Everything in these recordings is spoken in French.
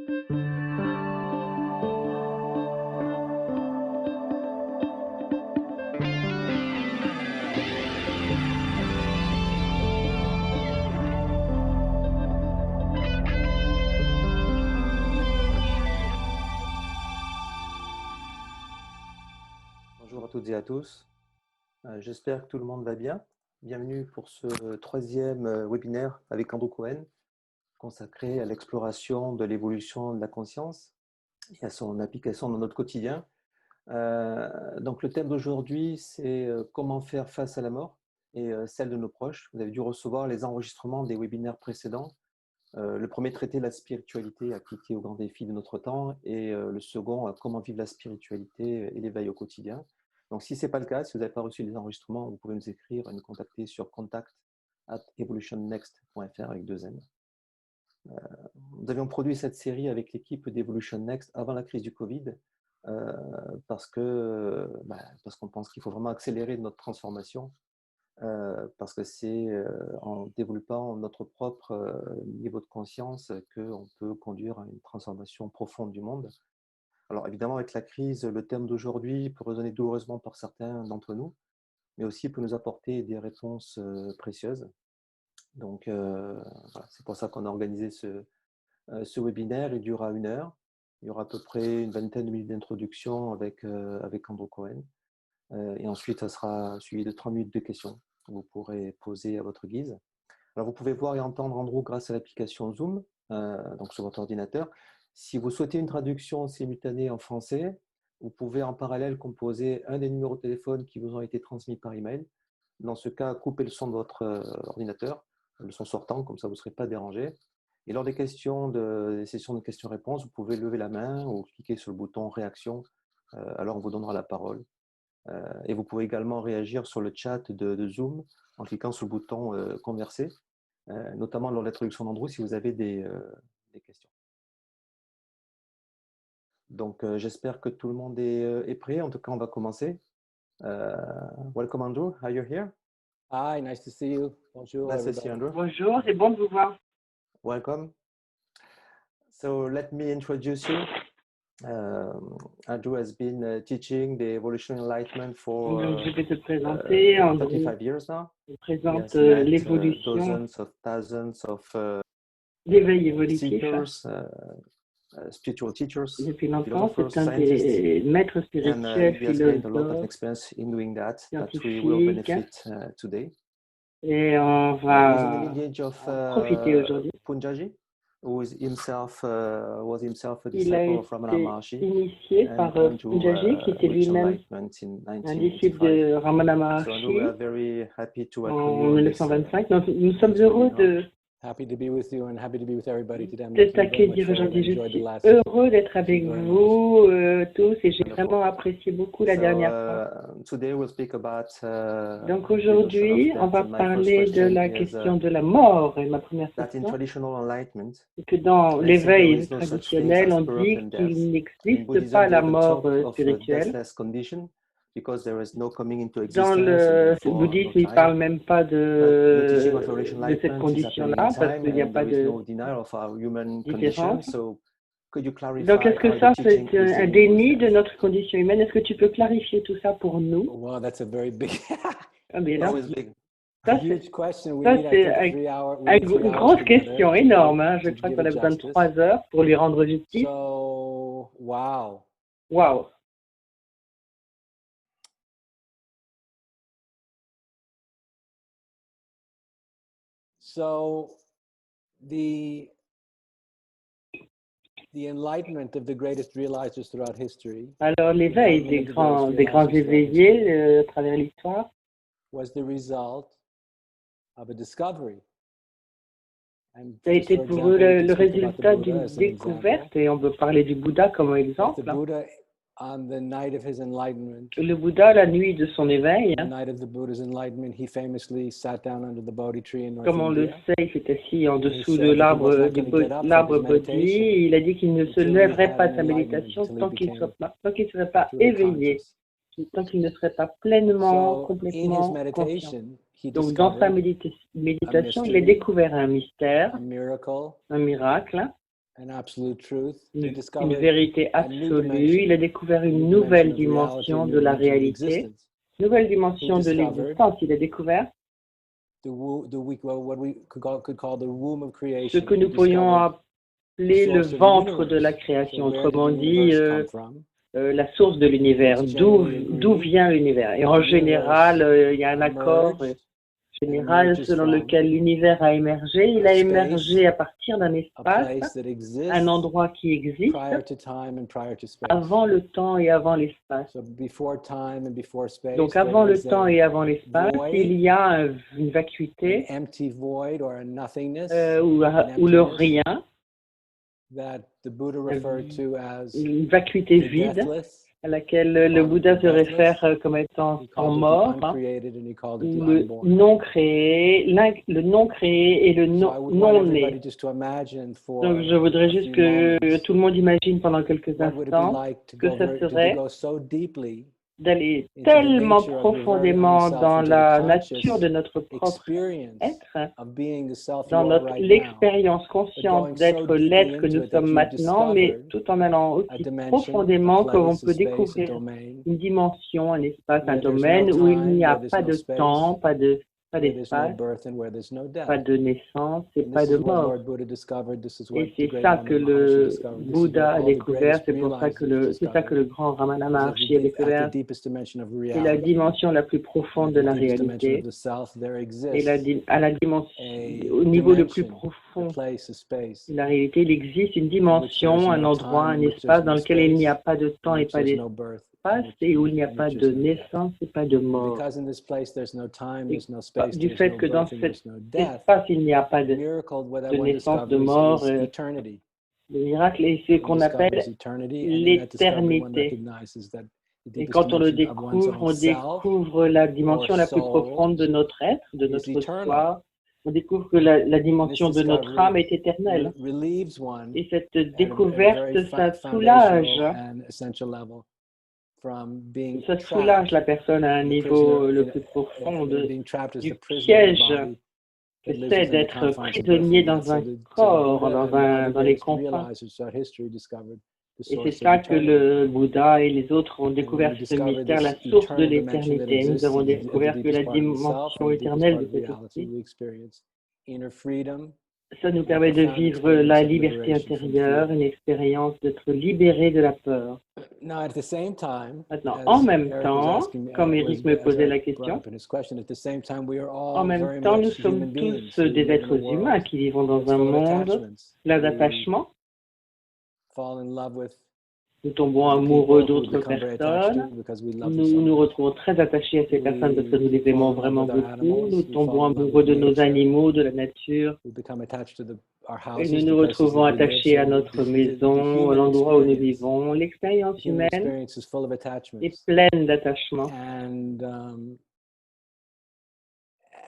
Bonjour à toutes et à tous. J'espère que tout le monde va bien. Bienvenue pour ce troisième webinaire avec Andrew Cohen consacré à l'exploration de l'évolution de la conscience et à son application dans notre quotidien. Donc le thème d'aujourd'hui, c'est comment faire face à la mort et celle de nos proches. Vous avez dû recevoir les enregistrements des webinaires précédents. Le premier traitait la spiritualité appliquée aux grands défis de notre temps et le second, comment vivre la spiritualité et l'éveil au quotidien. Donc, si ce n'est pas le cas, si vous n'avez pas reçu les enregistrements, vous pouvez nous écrire et nous contacter sur contact@evolutionnext.fr avec 2 N. Nous avions produit cette série avec l'équipe d'Evolution Next avant la crise du Covid parce qu'on pense qu'il faut vraiment accélérer notre transformation parce que c'est en développant notre propre niveau de conscience qu'on peut conduire à une transformation profonde du monde. Alors évidemment, avec la crise, le thème d'aujourd'hui peut résonner douloureusement par certains d'entre nous, mais aussi peut nous apporter des réponses précieuses. Donc voilà, c'est pour ça qu'on a organisé ce webinaire. Il durera 1 heure. Il y aura à peu près une vingtaine de minutes d'introduction avec Andrew Cohen. Et ensuite, ça sera suivi de 3 minutes de questions que vous pourrez poser à votre guise. Alors, vous pouvez voir et entendre Andrew grâce à l'application Zoom, donc sur votre ordinateur. Si vous souhaitez une traduction simultanée en français, vous pouvez en parallèle composer un des numéros de téléphone qui vous ont été transmis par email. Dans ce cas, coupez le son de votre ordinateur, le son sortant, comme ça vous ne serez pas dérangé. Et lors des sessions de questions-réponses, vous pouvez lever la main ou cliquer sur le bouton réaction. Alors, on vous donnera la parole. Et vous pouvez également réagir sur le chat de Zoom en cliquant sur le bouton converser, notamment lors de l'introduction d'Andrew si vous avez des questions. Donc, j'espère que tout le monde est prêt. En tout cas, on va commencer. Welcome, Andrew. Are you here? Hi, nice to see you. Bonjour, nice to see you, Andrew. Bonjour, c'est bon de vous voir. Welcome. So, let me introduce you. Andrew has been teaching the evolution enlightenment for Donc, je vais te présenter. 35 years now. Je présente He has met, l'évolution, dozens of thousands of l'éveil évolutif. seekers, spiritual teachers, Depuis longtemps, philosophers, c'est un scientists, des maîtres and spirituels, he has gained a lot of philosophes, experience in doing that we will scientifiques, benefit today. et on He's in the va lineage of profiter aujourd'hui. Punjaji, who is himself was himself a Il a disciple of Ramana été Maharshi, initié and par went to Punjaji, qui était reach lui-même enlightenment in un disciple 1985. de Ramana So Andrew, we are Maharshi very happy to welcome en you on this, 1925. Donc, nous sommes this heureux webinar. Happy to be with you and happy to be with everybody today. I'm de looking very t'accueillir much forward. aujourd'hui. Je Enjoyed the suis last heureux d'être avec very vous tous et j'ai Wonderful. vraiment apprécié beaucoup la dernière fois. Today we'll speak about Donc the aujourd'hui, notion of on va death. And my first parler de question la is, question de la mort. Et ma première that in question, traditional enlightenment, c'est que dans they say there l'éveil is no such thing traditionnel, as on birth dit and death. qu'il In n'existe Buddhism, pas they la even mort talk of a spirituelle. deathless condition because there is no coming into Dans existence and le therefore bouddhisme, no il ne parle time. même pas But the teaching of Revelation de cette Enlightenment is happening condition-là in parce time qu'il n'y a and pas there is de no denial of our human condition. différence. So could you clarify Donc est-ce que how ça, the teaching c'est is un dealing with déni de death? notre condition humaine? Est-ce que tu peux clarifier tout ça pour nous? Wow, that's a very big, Ah, mais là, Always big. ça, huge question. We ça, need, I c'est think, 3 hours. We un- need 3 une hours grosse together question, to énorme. give- Hein. Je to crois give qu'on a it besoin de justice. 3 heures pour lui rendre justice. So, wow. Waouh! So, the enlightenment of the greatest realizers throughout history Alors, l'éveil des grands éveillés à travers l'histoire, was the result of a discovery. And ça a just été for pour example, eux we can le speak about the résultat Buddha d'une as an découverte, example. et on peut parler du Bouddha comme That exemple. the Buddha, on the night of his enlightenment, Le Bouddha, la nuit de son éveil, the night of the Buddha's enlightenment, he famously sat down under the Bodhi tree in North comme on le India. sait, il s'est assis en dessous said de that he l'arbre was not going to get up from l'arbre his Bodhi. meditation Il a dit qu'il ne se until he lèverait had pas an de sa enlightenment, méditation until he tant qu'il ne became serait pas truly éveillé, conscious. tant qu'il ne serait pas pleinement, So, in his complètement conscient. meditation, he Donc, dans sa discovered méditation, il a mystery, découvert un mystère, a miracle, un miracle, an absolute truth. He une discovered vérité a new absolue. dimension, Il a découvert a une new nouvelle dimension of reality, a dimension new de la dimension of réalité, existence. nouvelle dimension de discovered l'existence. Il a découvert what we could call the womb of ce creation. que nous He pourrions discovered appeler le source of the ventre de la universe. création. So where did Autrement the dit, universe come from? la source de l'univers, It's d'où generally d'où agreed vient l'univers. Et en the général, universe il y a un accord emerged général emerges selon from lequel l'univers a émergé. Il a a space, émergé à partir d'un a espace, place that un exists endroit qui existe prior to time and prior to space. avant le temps et avant l'espace. So before time and before space, Donc avant there le is temps a et avant l'espace, void, il y a une an vacuité empty void or a nothingness, ou le emptiness rien, that the Buddha referred to as une vacuité the vide deathless. à laquelle le Bouddha se réfère comme étant He sans called it the mort, uncreated and he called it ou the le unborn. non créé, le non créé et le So I would want non everybody né. just to imagine for Donc je voudrais a juste few que moments, tout le monde imagine pendant quelques what would it be instants like to que go, ça to serait go so deeply d'aller into the tellement nature of your very own profondément self, dans into the la conscious nature de notre propre experience être, of being the self you dans are notre right now, l'expérience but consciente going so d'être deeply l'être que into nous it that sommes you've maintenant, mais discovered tout en allant a aussi dimension, a profondément que l'on place, a peut space, a découvrir domain, une dimension, un espace, un where there's no domaine où il n'y time, a where there's pas no de space, temps, pas where there's no d'espace, birth and where there's no death. pas de naissance et And pas this de is what mort. Lord Buddha discovered. This is Et what the c'est great ça que Ramana Maharshi le discovered. This is what Bouddha a all the découvert, greatest c'est pour ça que realizers c'est ça que le grand Ramana is at Maharshi a at the découvert. deepest dimension of C'est la reality, dimension la plus at profonde de the la deepest dimension of réalité. the self, there Et exists à la dimension, a au niveau le plus dimension, a profond place, a space, de la réalité, il existe une in which dimension, there's un no endroit, time, un in which espace there's dans no lequel il n'y a space, pas de in temps et which pas there's no birth, d'espace et où il n'y a in pas which de there's no death. naissance et pas de And mort. because in this place there's no time, Et there's no space, du there's fait no que dans birth, and cet there's no death, espace, il n'y a pas the de miracle what that one naissance, de discovers mort, is eternity. le miracle est ce One qu'on discovers appelle eternity, and in that discovery one l'éternité. recognizes that the Et deepest quand on le dimension of one's découvre, own on self découvre la dimension la plus soul profonde de notre être, de is notre eternal. soi. On découvre que la And dimension this de notre discovery âme est éternelle. relieves one Et cette at a découverte, very ça foundational soulage. and essential level from being Ça trapped soulage la personne à un the niveau prisoner le in, plus profond being trapped as du the prisoner of the piège body que that lives c'est within the d'être confines of birth prisonnier and death. dans un So the corps, Buddha and all the dans les greatest confins. realizers throughout history discovered the Et c'est source of ça que eternity. le Bouddha et les autres ont And découvert we ce discover mystère, this la source de eternal dimension that l'éternité. Nous exists avons at the découvert que la deepest part of the self dimension and the deepest éternelle part de of cet reality esprit, we experience. Inner freedom, ça nous and a permet de profound vivre experience la of liberté liberation from intérieure, fear. une expérience d'être libéré de la peur. Now, at the same time, Maintenant, en as même Eric was temps, asking, comme Eric me as posait la Eric brought question, up in his question, at the same time, we are en all même very temps, nous much human sommes beings tous who des live in a êtres humains world qui vivons dans that's un full of monde attachments. plein We d'attachements. fall in love with Nous tombons the amoureux people who we d'autres become very attached personnes. to because we love them Nous so nous much. retrouvons très attachés à ces personnes parce que nous We les aimons fall in love vraiment with our beaucoup. animals. Nous We tombons fall in love amoureux with de nos nature. animaux, de la nature. We become attached to our Et nous houses, nous the places retrouvons that we live. attachés à So notre the maison, à human l'endroit où nous experience, vivons. L'expérience humaine is full of est attachments. pleine d'attachements.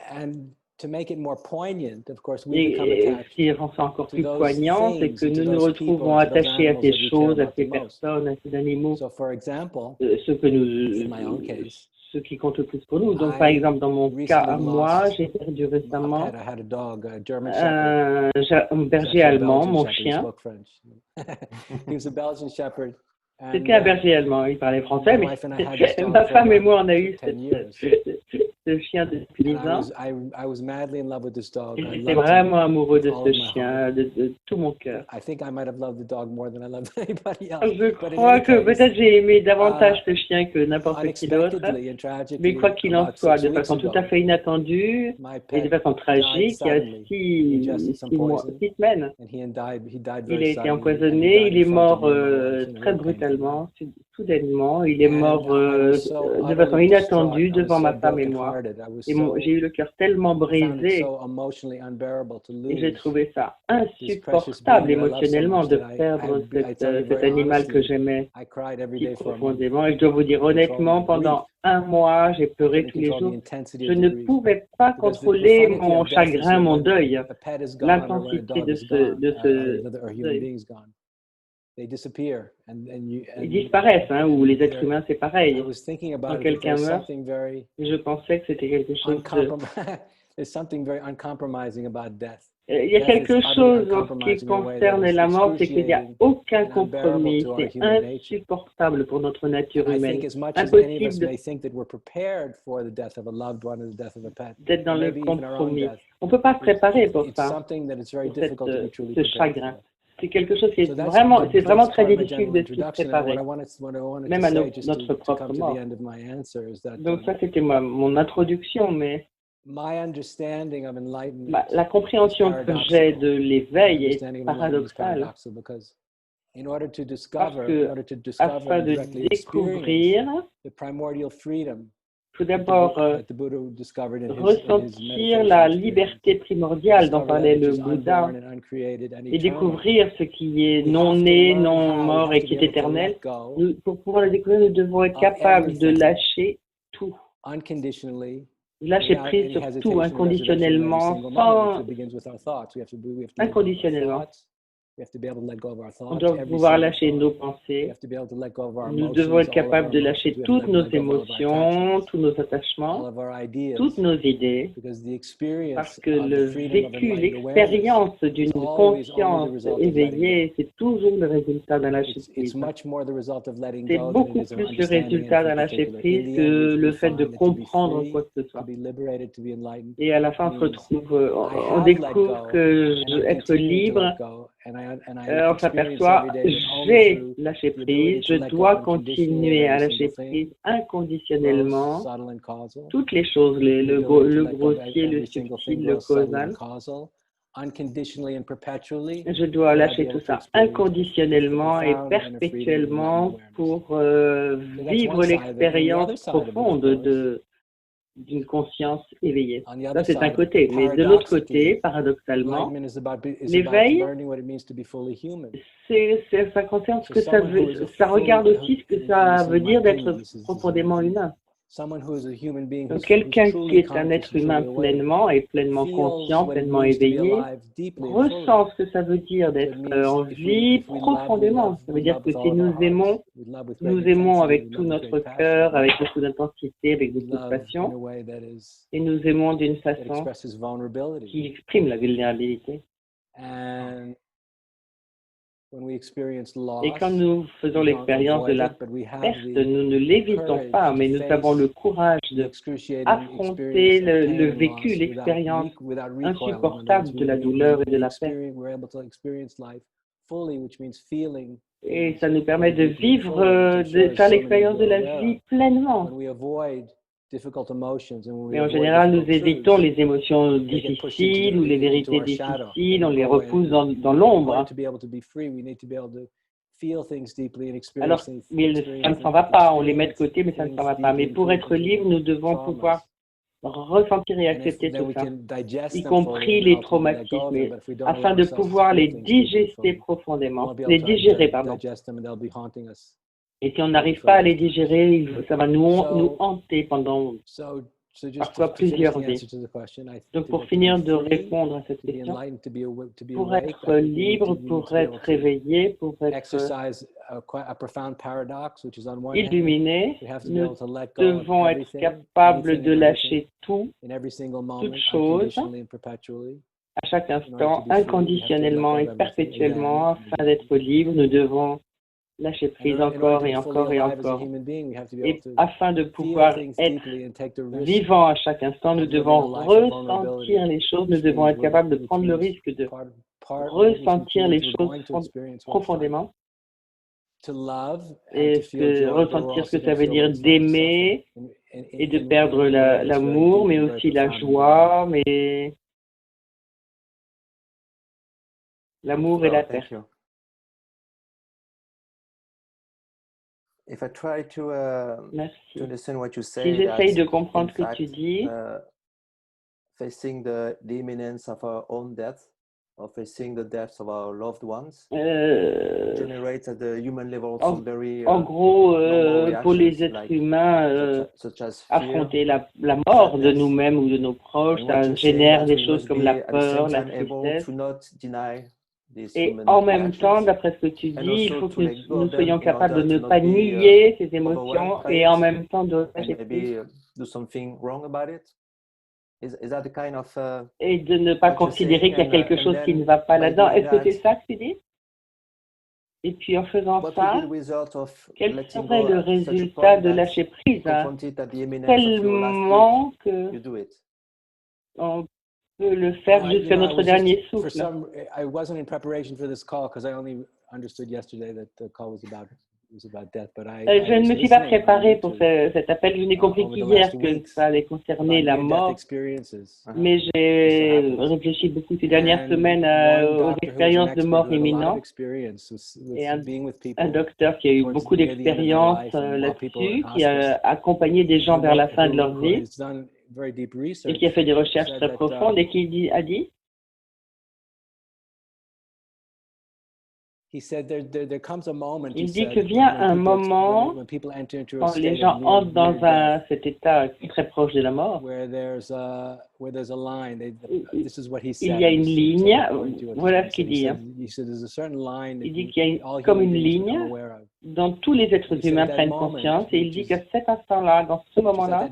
And to make it more poignant, of course, we become Et ce attached qui rend ça encore to plus those poignant, c'est things que and to nous nous those people retrouvons and to those attachés à animals ces that we care choses, à about ces the most. personnes, à ces animaux, So, for example, ce que in my own nous, case, ce qui compte le plus pour nous. Donc, par I exemple, dans mon cas à recently moi, lost j'ai perdu a récemment pet. I had a dog, a German Shepherd. un He's berger actually a allemand, Belgian mon Shepherd. He chien. spoke French. He was a Belgian Shepherd. C'était un berger allemand, il parlait français, my mais wife and I had this dog ma for femme et about moi, on a eu 10 years. ce chien depuis 10 And ans. I was madly in love with this dog. Et I j'étais loved vraiment him amoureux de with all ce of my chien, heart. de tout mon cœur. I think I might have loved the dog more than I loved anybody else. Je But in crois any que case, peut-être j'ai aimé davantage ce chien que n'importe qui d'autre. unexpectedly and Mais tragically, quoi qu'il en about soit, 6 de weeks façon tout ago, à fait inattendue my et de pet façon died tragique, il y a suddenly. He ingested some poison, 6 semaines, and he died il very a été suddenly. And he empoisonné, died il in est front of mort me and my wife in a très very painful way. brutalement, soudainement, il est And mort I was so de façon utterly inattendue distraught. I was devant so ma femme et moi. brokenhearted. I was Et so j'ai eu le cœur tellement I found it brisé so emotionally unbearable to et j'ai lose trouvé ça this precious insupportable being that I love so émotionnellement much de that I perdre tell you cet very animal que honestly, j'aimais I cried every si day for a month. profondément. Et je dois vous dire Couldn't control honnêtement, my grief. pendant un mois, j'ai pleuré Couldn't tous les control the jours. intensity Je of the ne grief. pouvais pas Because the contrôler funny mon of death is chagrin, that mon when deuil, a pet is gone or when a l'intensité dog de is gone, or ce another human deuil. being is gone, they disappear. Ils disparaissent, hein, ou les êtres humains, c'est I pareil. was thinking Quand about it, that quelqu'un there's meurt, something very je pensais que c'était quelque chose de... there's something very uncompromising about death. Il y a Death is quelque utterly chose en ce qui uncompromising in a way that concerne is la mort, c'est qu'il n'y a excruciating aucun and unbearable compromis. to our C'est human nature. insupportable pour notre nature And I humaine. think as much as any of us Impossible may think that we're prepared for the death of a loved one or the death of a pet, d'être dans or le maybe even our own compromis. death, On ne peut pas se préparer pour it's ça, something that it's very pour cette, difficult to be truly ce prepared chagrin. for. C'est quelque chose qui est So that's vraiment, c'est that's vraiment très part of my difficile general de s'y introduction. And what préparer, I wanted même to à say, just notre to propre come to the mort. end of my answer, is that Donc ça, c'était mon introduction, mais my understanding of enlightenment la is compréhension que j'ai paradoxical. de My l'éveil est understanding of enlightenment is paradoxale, paradoxical because in order to parce discover, que in order to discover afin and de directly experience découvrir, the primordial freedom il faut d'abord that the Buddha discovered in his ressentir meditation la experience, liberté primordiale dont discover that parlait which le is Bouddha, unborn and uncreated and et eternal. découvrir ce qui est We non have to né, learn non how, we mort have et to qui be est able to éternel. let go Pour pouvoir le découvrir, nous devons être capables de everything lâcher tout. unconditionally, Lâcher without prise any sur hesitation tout, or reservation in every inconditionnellement, single moment, sans which begins with our thoughts. We have to let go of our inconditionnellement. thoughts. We have to be able to let go of our On thoughts, doit every pouvoir single lâcher thought. nos We pensées. have to be able to let go of our Nous devons emotions, être all of our capables de emotions. lâcher We have to toutes let nos go of all of our émotions, attachments, tous nos all attachements, of our toutes ideas, nos idées, because the parce experience que of the le freedom of vécu, enlightened awareness l'expérience d'une is always only the conscience result of letting go. éveillée, c'est toujours le résultat d'un lâcher It's prise. much more the result of letting C'est go than it beaucoup is of plus le understanding résultat anything d'un lâcher particular. In prise the que end, we le fait de find that to be comprendre free, quoi que ce to soit. be liberated, to be enlightened, Et à la fin, on se means retrouve, I on have let découvre go que and I'm être continuing to libre, let go, and I on experience s'aperçoit, every day that only j'ai through lâché the ability prise, to je let go dois unconditionally of continuer à every lâcher single thing, prise gross, inconditionnellement, subtle, and causal. toutes les choses, The le ability to le let go of grossier, le every single thing, subtil, le gross, subtle, and causal. causal, unconditionally and perpetually. Je dois Will I be lâcher able tout to ça experience the inconditionnellement et profound inner freedom of enlightened perpétuellement awareness? pour So that's vivre one side of it. And the l'expérience other side of it, of profonde course, d'une conscience éveillée. on the Ça, other c'est un side, côté. Mais de l'autre côté, paradoxically, paradoxalement, enlightenment is about l'éveil, learning what it means to be fully human. ça concerne ce So que ça someone who veut, is a ça regarde fully, aussi ce que and ça this is veut my dire opinion, d'être profondément humain. someone who is a human being Donc, who's quelqu'un qui truly est un conscious être and humain truly awake, pleinement et pleinement feels conscient, what it pleinement means to be éveillé, alive deeply and fully. ressent ce que ça veut dire So it d'être means en vie if we profondément. Ça veut dire que with si all of our nous hearts, aimons, we love with great nous aimons intensity, avec we tout love with notre great cœur, passion, avec beaucoup d'intensité, avec we beaucoup de love in a passion, way that et nous aimons d'une that façon expresses vulnerability. qui exprime la vulnérabilité. And when we experience loss, Et quand nous faisons we don't l'expérience de avoid la it, but we have perte, the nous ne l'évitons courage pas, to mais nous avons le face courage the de excruciating affronter experience of le pain and vécu, loss l'expérience without recoiling. In other insupportable words, de la douleur et de la perte. we're able to experience life fully, which means feeling Et things ça nous permet very de deeply and vivre, fully, which I'm de sure as faire so many of l'expérience you de are la aware vie of. pleinement. When we avoid difficult emotions and when we Mais en avoid général, nous difficult évitons truths, les émotions they get pushed into difficiles ou les vérités our shadow. difficiles, They on don't les go away. repousse dans In order l'ombre. to be able to be free, we need to be able to feel things deeply and Alors, experience mais ça ne s'en va pas, on les met de côté, mais ça ne things s'en va pas. Mais deeply, pour être including libre, nous devons pouvoir ressentir et And if accepter then tout we ça, can digest y them fully compris and les ultimately let go of them, traumatismes, but if we don't afin allow de ourselves to pouvoir feel les things deeply and digester fully, we profondément, won't be les able to digérer, pardon. digest them and they'll be haunting us. Et si on n'arrive pas à les digérer, ça va nous hanter pendant So just parfois to finish plusieurs the vies. answer to the question, I Donc think pour that to finir be de free, répondre à cette to be question, enlightened, to be pour awake, être I think we libre, need pour to be able être to réveillé, pour être exercise a profound paradox, which is on one hand, illuminé, we have to be nous able to let go of devons être everything, capables anything de and lâcher tout, in every single moment, toute chose, unconditionally and perpetually. à chaque In order instant, to be free, we have to let inconditionnellement go et of everything. perpétuellement, Again, afin d'être libre. Nous devons lâcher prise in order encore to et be fully encore et alive as a encore. human being, we have to be Et able to afin de feel pouvoir things être deeply and take the risk vivant à chaque instant, nous of living devons a life of vulnerability, ressentir les choses, nous which devons means être capables de which prendre le means risque de which ressentir les means we're choses going to experience what it's like profondément to love and et to feel joy, but we're ressentir also ce que ça going to veut feel what dire it's like to suffer d'aimer et de in perdre a way that's very l'amour, deep mais and very aussi la profound and joie, mais l'amour et la Oh, thank perte. you. If I try to Merci. understand what you Si say, j'essaye that de comprendre in ce que fact, tu dis, facing the imminence of our own death, or facing the deaths of our loved ones, generates at the human level some very en gros, normal pour les reactions, êtres like humains, such as fear, affronter la mort de sadness. nous-mêmes ou de nos proches, And ça what you're saying génère that des we choses must comme be la at the same peur, la time able tristesse. to not deny these Et human en même temps, reactions, d'après ce que tu and dis, il also faut to que let go nous of them soyons in capables de order ne to pas not be nier ces overwhelmed émotions by et en it, même temps de and lâcher prise. maybe do something wrong about it. is that the kind of et de ne pas what you're considérer qu'il y a saying, quelque and chose qui then ne va pas by là-dedans. doing Est-ce que that, c'est ça que tu dis? Et puis en faisant what will be ça, the result of quel letting serait go le at such a résultat point de that lâcher prise, hein? confronted at the imminence of your last Tellement breath, que you do it? on peut le faire Well, jusqu'à notre dernier for souffle. I wasn't in preparation for this call because I only understood yesterday that the call was about death. But Je ne me suis pas préparée pour cet appel. Je n'ai compris over the qu'hier last que weeks, ça allait concerner la mort, experiences. mais j'ai réfléchi beaucoup ces dernières semaines aux expériences de mort imminente. Et un docteur qui a eu beaucoup d'expérience là-dessus, qui a accompagné des gens vers la fin de leur vie et qui a fait des recherches très profondes et qui a dit il dit que vient un moment quand les gens entrent dans cet état très proche de la mort. Il y a une ligne, voilà ce qu'il dit. Il dit qu'il y a comme une ligne dont tous les êtres humains prennent conscience et il dit qu'à cet instant-là, dans ce moment-là,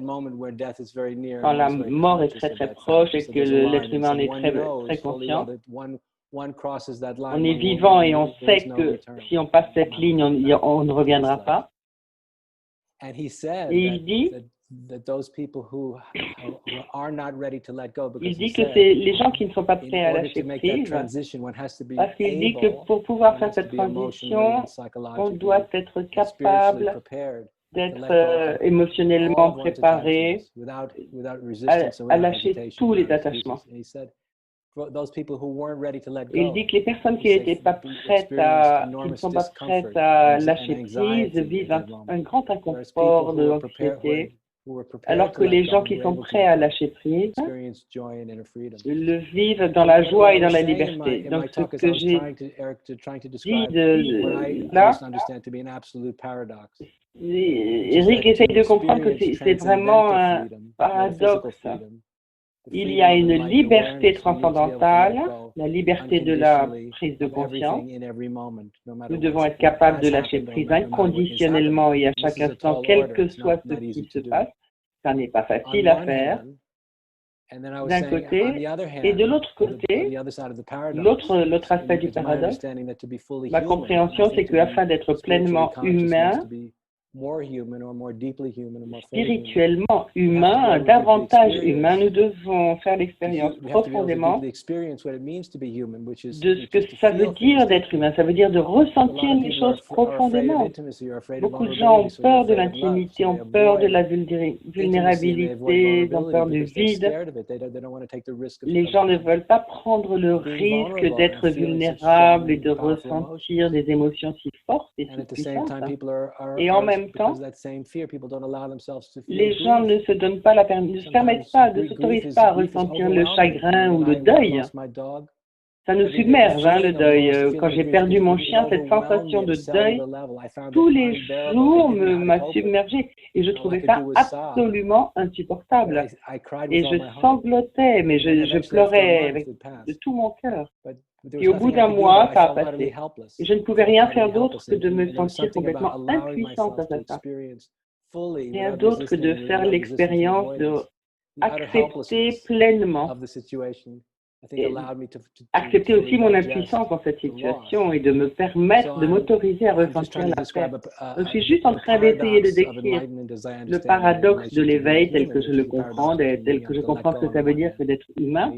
quand la mort est très très proche et que l'être humain en est très, très conscient, on est vivant et on sait que si on passe cette ligne, on ne reviendra pas. Et il dit que c'est les gens qui ne sont pas prêts à lâcher prise, parce qu'il dit que pour pouvoir faire cette transition, on doit être capable d'être émotionnellement préparé à lâcher tous les attachements. Il dit que les personnes qui ne sont pas prêtes à lâcher prise vivent un grand inconfort de l'anxiété, alors que les gens qui sont prêts à lâcher prise le vivent dans la joie et dans la liberté. Donc ce que j'ai dit là, Eric essaye de comprendre que c'est vraiment un paradoxe. Il y a une liberté transcendantale, la liberté de la prise de conscience. Nous devons être capables de lâcher prise inconditionnellement et à chaque instant, quel que soit ce qui se passe. Ça n'est pas facile à faire d'un côté, et de l'autre côté, l'autre aspect du paradoxe, ma compréhension, c'est qu'afin d'être pleinement humain, spirituellement humain, davantage humain, nous devons faire l'expérience profondément de ce que ça veut dire d'être humain. Ça veut dire de ressentir les choses profondément. Beaucoup de gens ont peur de l'intimité, ont peur de la vulnérabilité, ils ont peur du vide. Les gens ne veulent pas prendre le risque d'être vulnérables et de ressentir des émotions si fortes et si puissantes. Et en même temps, les gens ne se donnent pas ne se permettent pas, ne s'autorisent pas à ressentir le chagrin ou le deuil. Ça nous submerge, hein, le deuil. Quand j'ai perdu mon chien, cette sensation de deuil, tous les jours m'a submergé et je trouvais ça absolument insupportable. Et je sanglotais, mais je pleurais de tout mon cœur. Puis au bout d'un mois, ça a passé. Et je ne pouvais rien faire d'autre que de me sentir complètement impuissante à ça. Rien d'autre que de faire l'expérience d'accepter pleinement. Et accepter aussi mon impuissance dans cette situation et de me permettre de m'autoriser à ressentir la paix. Je suis juste en train d'essayer de décrire le paradoxe de l'éveil tel que je le comprends, tel que je comprends ce que ça veut dire que d'être humain,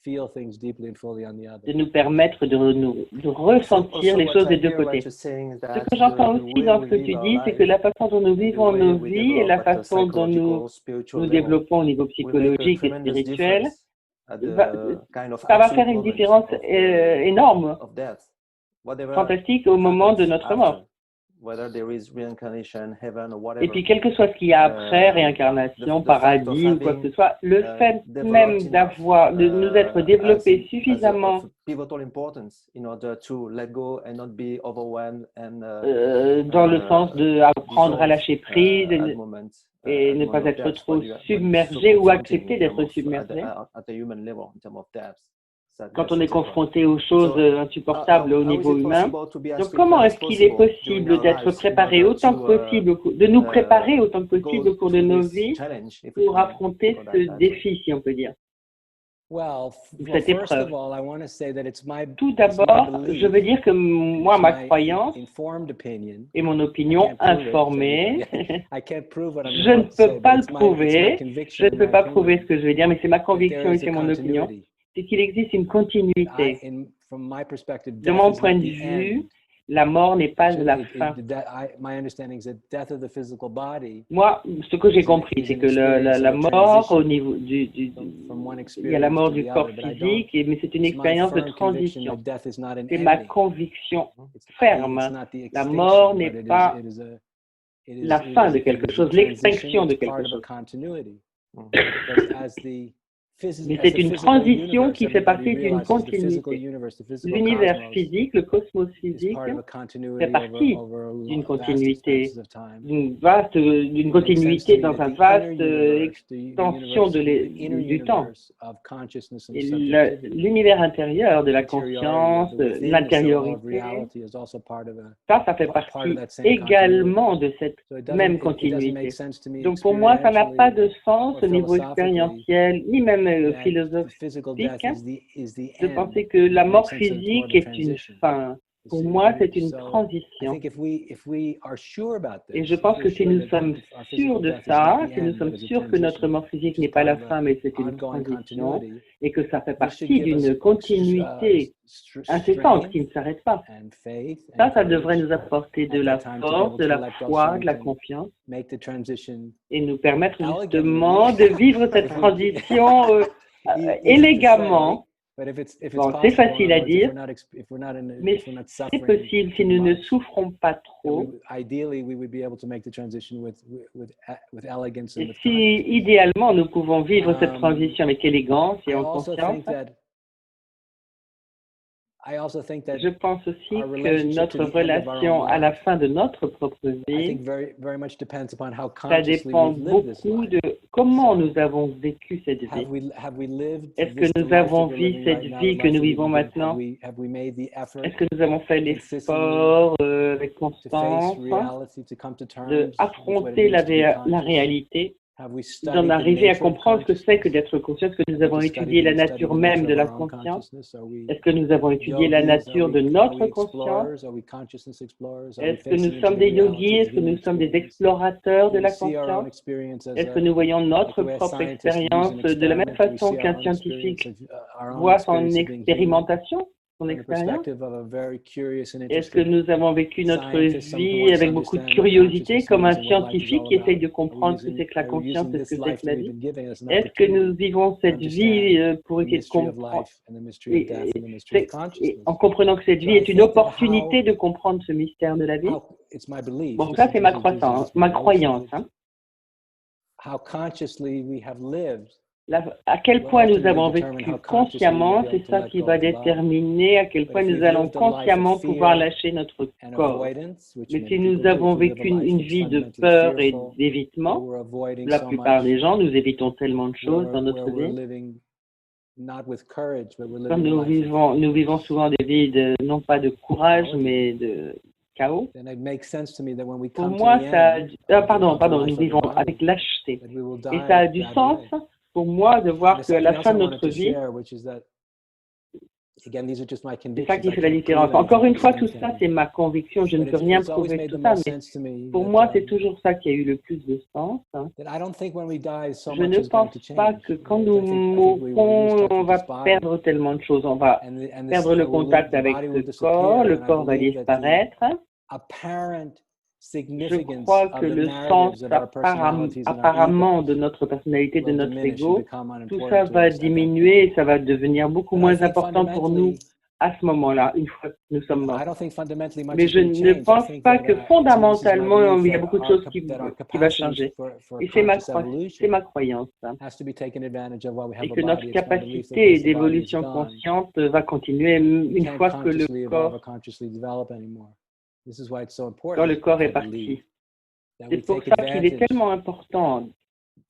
de nous permettre de ressentir les choses des deux côtés. Ce que j'entends aussi dans ce que tu dis, c'est que la façon dont nous vivons nos vies et la façon dont nous développons au niveau psychologique et spirituel, ça va faire une différence énorme, fantastique au moment de notre mort. Et puis, quel que soit ce qu'il y a après, réincarnation, paradis ou quoi que ce soit, le fait même de nous être développés suffisamment dans le sens d'apprendre à lâcher prise et ne pas être trop submergé ou accepter d'être submergé. quand on est confronté aux choses insupportables au niveau humain. Donc, comment est-ce qu'il est possible d'être préparé autant que possible, de nous préparer autant que possible au cours de nos vies pour affronter ce défi, si on peut dire, cette épreuve? Tout d'abord, je veux dire que moi, ma croyance et mon opinion informée, je ne peux pas le prouver, je ne peux pas prouver ce que je veux dire, mais c'est ma conviction et c'est mon opinion, c'est qu'il existe une continuité. De mon point de vue, la mort n'est pas la fin. Moi, ce que j'ai compris, c'est que la mort, au niveau il y a la mort du corps physique, mais c'est une expérience de transition. C'est ma conviction ferme. La mort n'est pas la fin de quelque chose, l'extinction de quelque chose. Mais c'est une transition qui fait partie d'une continuité. L'univers physique, le cosmos physique, fait partie d'une continuité, d'une continuité dans une vaste extension du temps. L'univers intérieur de la conscience, l'intériorité, ça fait partie également de cette même continuité. Donc pour moi, ça n'a pas de sens au niveau expérientiel, ni même philosophique, de penser que la mort physique est une fin. Pour moi, c'est une transition. Et je pense que si nous sommes sûrs de ça, si nous sommes sûrs que notre mort physique n'est pas la fin, mais c'est une transition, et que ça fait partie d'une continuité incessante qui ne s'arrête pas, ça devrait nous apporter de la force, de la foi, de la confiance, et nous permettre justement de vivre cette transition élégamment. Bon, c'est facile à dire, mais c'est possible si nous ne souffrons pas trop. Et si idéalement nous pouvons vivre cette transition avec élégance et en conscience. Je pense aussi que notre relation à la fin de notre propre vie, ça dépend beaucoup de comment nous avons vécu cette vie. Est-ce que nous avons vécu cette vie que nous vivons maintenant? Est-ce que nous avons fait l'effort avec constance d'affronter la réalité? D'en arriver à comprendre ce que c'est que d'être conscient, que nous avons étudié la nature même de la conscience. Est-ce que nous avons étudié la nature de notre conscience? Est-ce que nous sommes des yogis? Est-ce que nous sommes des explorateurs de la conscience? Est-ce que nous voyons notre propre expérience de la même façon qu'un scientifique voit son expérimentation? Est-ce que nous avons vécu notre vie avec beaucoup de curiosité comme un scientifique qui essaye de comprendre ce que c'est que la conscience et ce que c'est que la vie? Est-ce que nous vivons cette vie pour essayer de comprendre en comprenant que cette vie est une opportunité de comprendre ce mystère de la vie? Bon, ça c'est ma croyance. Hein. À quel point nous avons vécu consciemment, c'est ça qui va déterminer à quel point nous allons consciemment pouvoir lâcher notre corps. Mais si nous avons vécu une vie de peur et d'évitement, la plupart des gens, nous évitons tellement de choses dans notre vie. Quand nous vivons souvent des vies non pas de courage, mais de chaos. Pour moi, nous vivons avec lâcheté. Et ça a du sens pour moi de voir qu'à la fin de notre vie, c'est ça qui fait la différence. Encore une fois, tout ça, c'est ma conviction. Je ne peux rien prouver de tout ça, mais pour moi, c'est toujours ça qui a eu le plus de sens. Hein. Je ne pense pas que quand nous mourrons, on va perdre tellement de choses. On va perdre le contact avec le corps va disparaître. Je crois que le sens apparemment de notre personnalité, de notre ego, tout ça va diminuer et ça va devenir beaucoup moins important pour nous à ce moment-là, une fois que nous sommes morts. Mais je ne pense pas que fondamentalement, il y a beaucoup de choses qui vont changer. Et c'est ma croyance. Hein. Et que notre capacité d'évolution consciente va continuer une fois que le corps... Quand le corps est parti. C'est pour ça qu'il est tellement important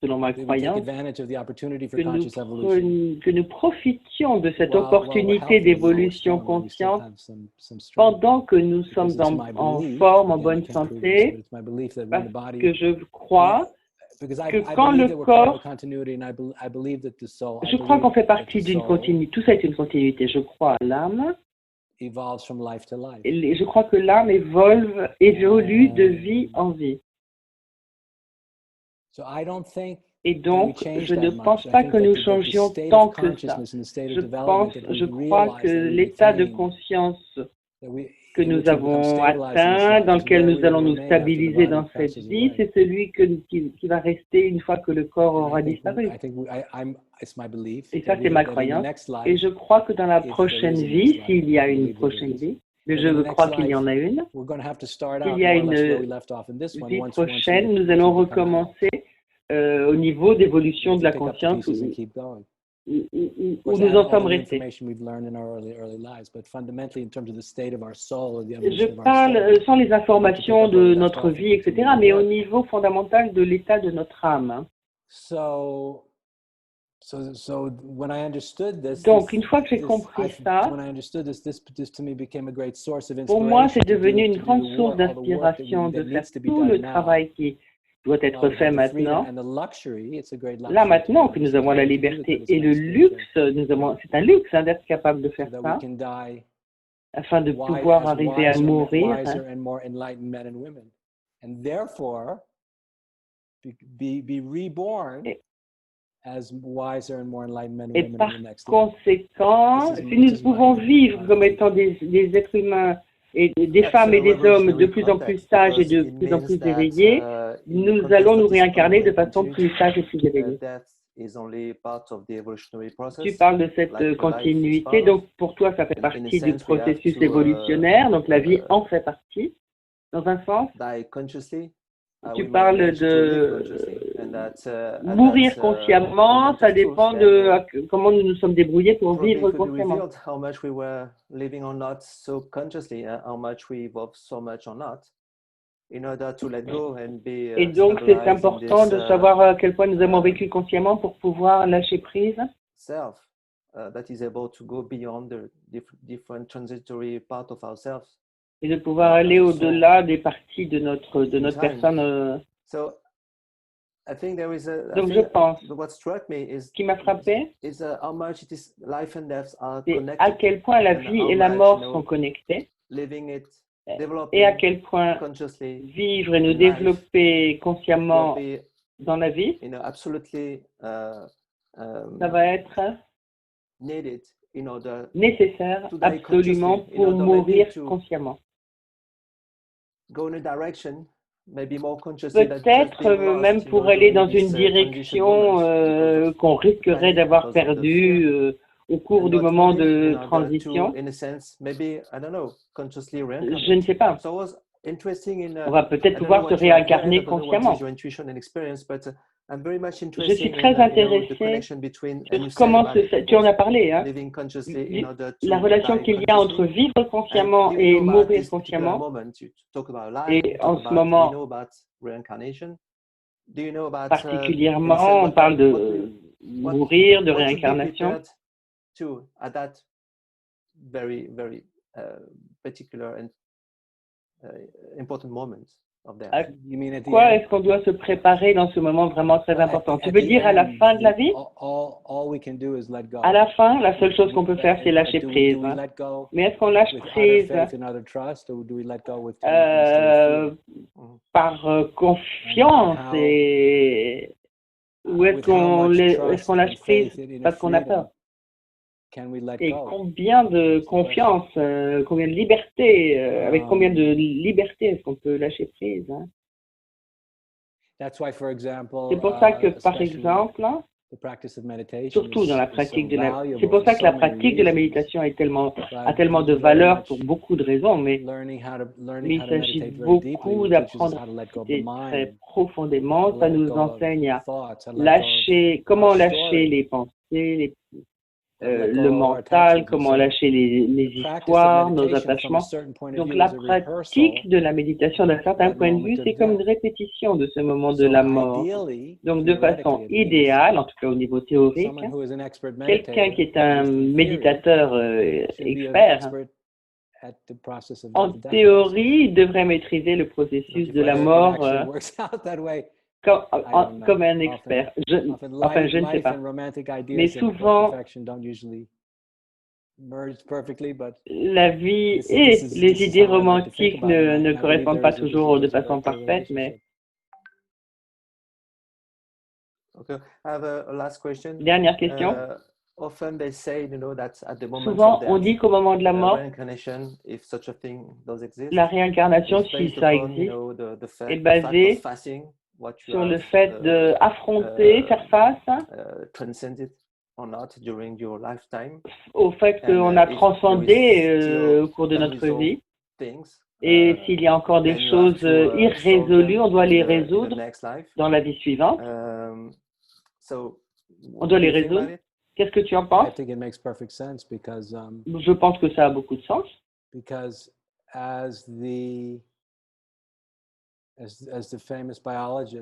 selon ma that we take croyance, advantage of the opportunity for que conscious evolution. que nous profitions de cette While we're opportunité healthy and while we're d'évolution strong, we still consciente have some strength. pendant que nous Because sommes it's my en belief, forme, en again, I bonne can't prove this, santé, but it's my belief that when parce the body, que je crois because que I quand believe le that we're part of a corps, continuity, and I believe that the soul, I je crois qu'on believe fait that partie the d'une soul continuité, tout ça est une continuité, je crois à l'âme, evolves from life to life. et je crois que l'âme évolue de vie en vie. So I don't think Et that we donc, change je ne that pense much. I pas think que nous that the changions state tant of que ça. consciousness and the state of development that Je we crois que realize that we l'état de attain, conscience that we, que in nous which we become avons stabilized in this atteint, life, dans is lequel where nous we allons will nous remain after the stabiliser body dans cette passes vie, away. c'est celui qui va rester une fois que le corps And aura I think, disparu. I think it's my belief Et ça, that, c'est ma that in the croyance. next Et life, je crois que dans la if there prochaine is a next vie, life, s'il y a I une believe that there prochaine is, vie, mais that je in the crois next qu'il y en life, a une, we're going to have to start s'il out y a more or less where une we left off in this one. vie Once prochaine, we nous allons come out. recommencer au niveau d'évolution We de have la to pick up the conscience pieces and keep going. où Of course, nous add en all sommes the restés. information we've learned in our early lives, but fundamentally, in terms of the state of our soul, or the Je evolution of our parle soul, sans les informations up where we de left notre off vie, and etc., continue to mais au work. niveau fondamental de l'état de notre âme. Hein. So when I understood this, Donc, une fois que j'ai compris ça, when I understood this to me became a great source of pour moi, c'est inspiration devenu une to do grande the source work, all the work d'inspiration de that faire needs to be tout le done now. travail qui doit Well, être we fait have the freedom maintenant. and the luxury. It's a great luxury Là, to maintenant be que able nous to avons la do that liberté this et le kind of spiritual, luxe, c'est un luxe hein, d'être capable de faire so that ça, we can die afin de pouvoir as arriver à mourir. Hein. wiser and more enlightened men and women, and therefore be reborn as wiser and more enlightened men and Et women par in the next life. conséquent, si nous pouvons vivre comme étant des êtres humains et des femmes et des hommes de plus en plus sages et de plus en plus éveillés, nous allons nous réincarner de façon plus sage et plus éveillée. Tu parles de cette continuité, donc pour toi, ça fait partie du processus évolutionnaire, donc la vie en fait partie, dans un sens. Tu parles de mourir consciemment, ça dépend de comment nous nous sommes débrouillés pour vivre consciemment. Et donc, c'est important de savoir à quel point nous avons vécu consciemment pour pouvoir lâcher prise. Et de pouvoir aller au-delà des parties de notre personne. Donc, je pense, ce qui m'a frappé, c'est à quel point la vie et la mort sont connectées, et à quel point vivre et nous développer consciemment dans la vie, ça va être nécessaire absolument pour mourir consciemment. Peut-être même pour aller dans une direction qu'on risquerait d'avoir perdue au cours du moment de transition. Je ne sais pas. On va peut-être pouvoir se réincarner consciemment. Je suis très intéressée sur comment tu en as parlé, hein, la relation qu'il y a entre vivre consciemment et mourir consciemment. Et en ce moment, particulièrement, on parle de mourir, de réincarnation. À quoi est-ce qu'on doit se préparer dans ce moment vraiment très important? Tu veux dire à la fin de la vie? À la fin, la seule chose qu'on peut faire, c'est lâcher prise. Hein. Mais est-ce qu'on lâche prise par confiance ou est-ce qu'on lâche prise parce qu'on a peur? Et combien de confiance, combien de liberté, avec combien de liberté est-ce qu'on peut lâcher prise? Hein? C'est pour ça que, par exemple, surtout dans la pratique de la... C'est pour ça que la pratique de la méditation a tellement de valeur pour beaucoup de raisons, mais il s'agit beaucoup d'apprendre à méditer très profondément. Ça nous enseigne à lâcher, comment lâcher les pensées, le mental, comment lâcher les histoires, nos attachements. Donc la pratique de la méditation d'un certain point de vue, c'est comme une répétition de ce moment de la mort. Donc de façon idéale, en tout cas au niveau théorique, quelqu'un qui est un méditateur expert, en théorie, il devrait maîtriser le processus de la mort comme un expert. Je ne sais pas. Mais souvent, la vie et les idées romantiques ne correspondent pas toujours de façon parfaite, mais... Okay. I have a last question. Dernière question. Often they say, that at the moment Souvent, on dit qu'au moment de la mort, if such a thing does exist, la réincarnation, si ça existe, est basée sur le fait d'affronter, faire face au fait qu'on a transcendé au cours de notre vie. Et s'il y a encore des choses irrésolues, on doit les résoudre dans la vie suivante. On doit les résoudre. Qu'est-ce que tu en penses? Je pense que ça a beaucoup de sens.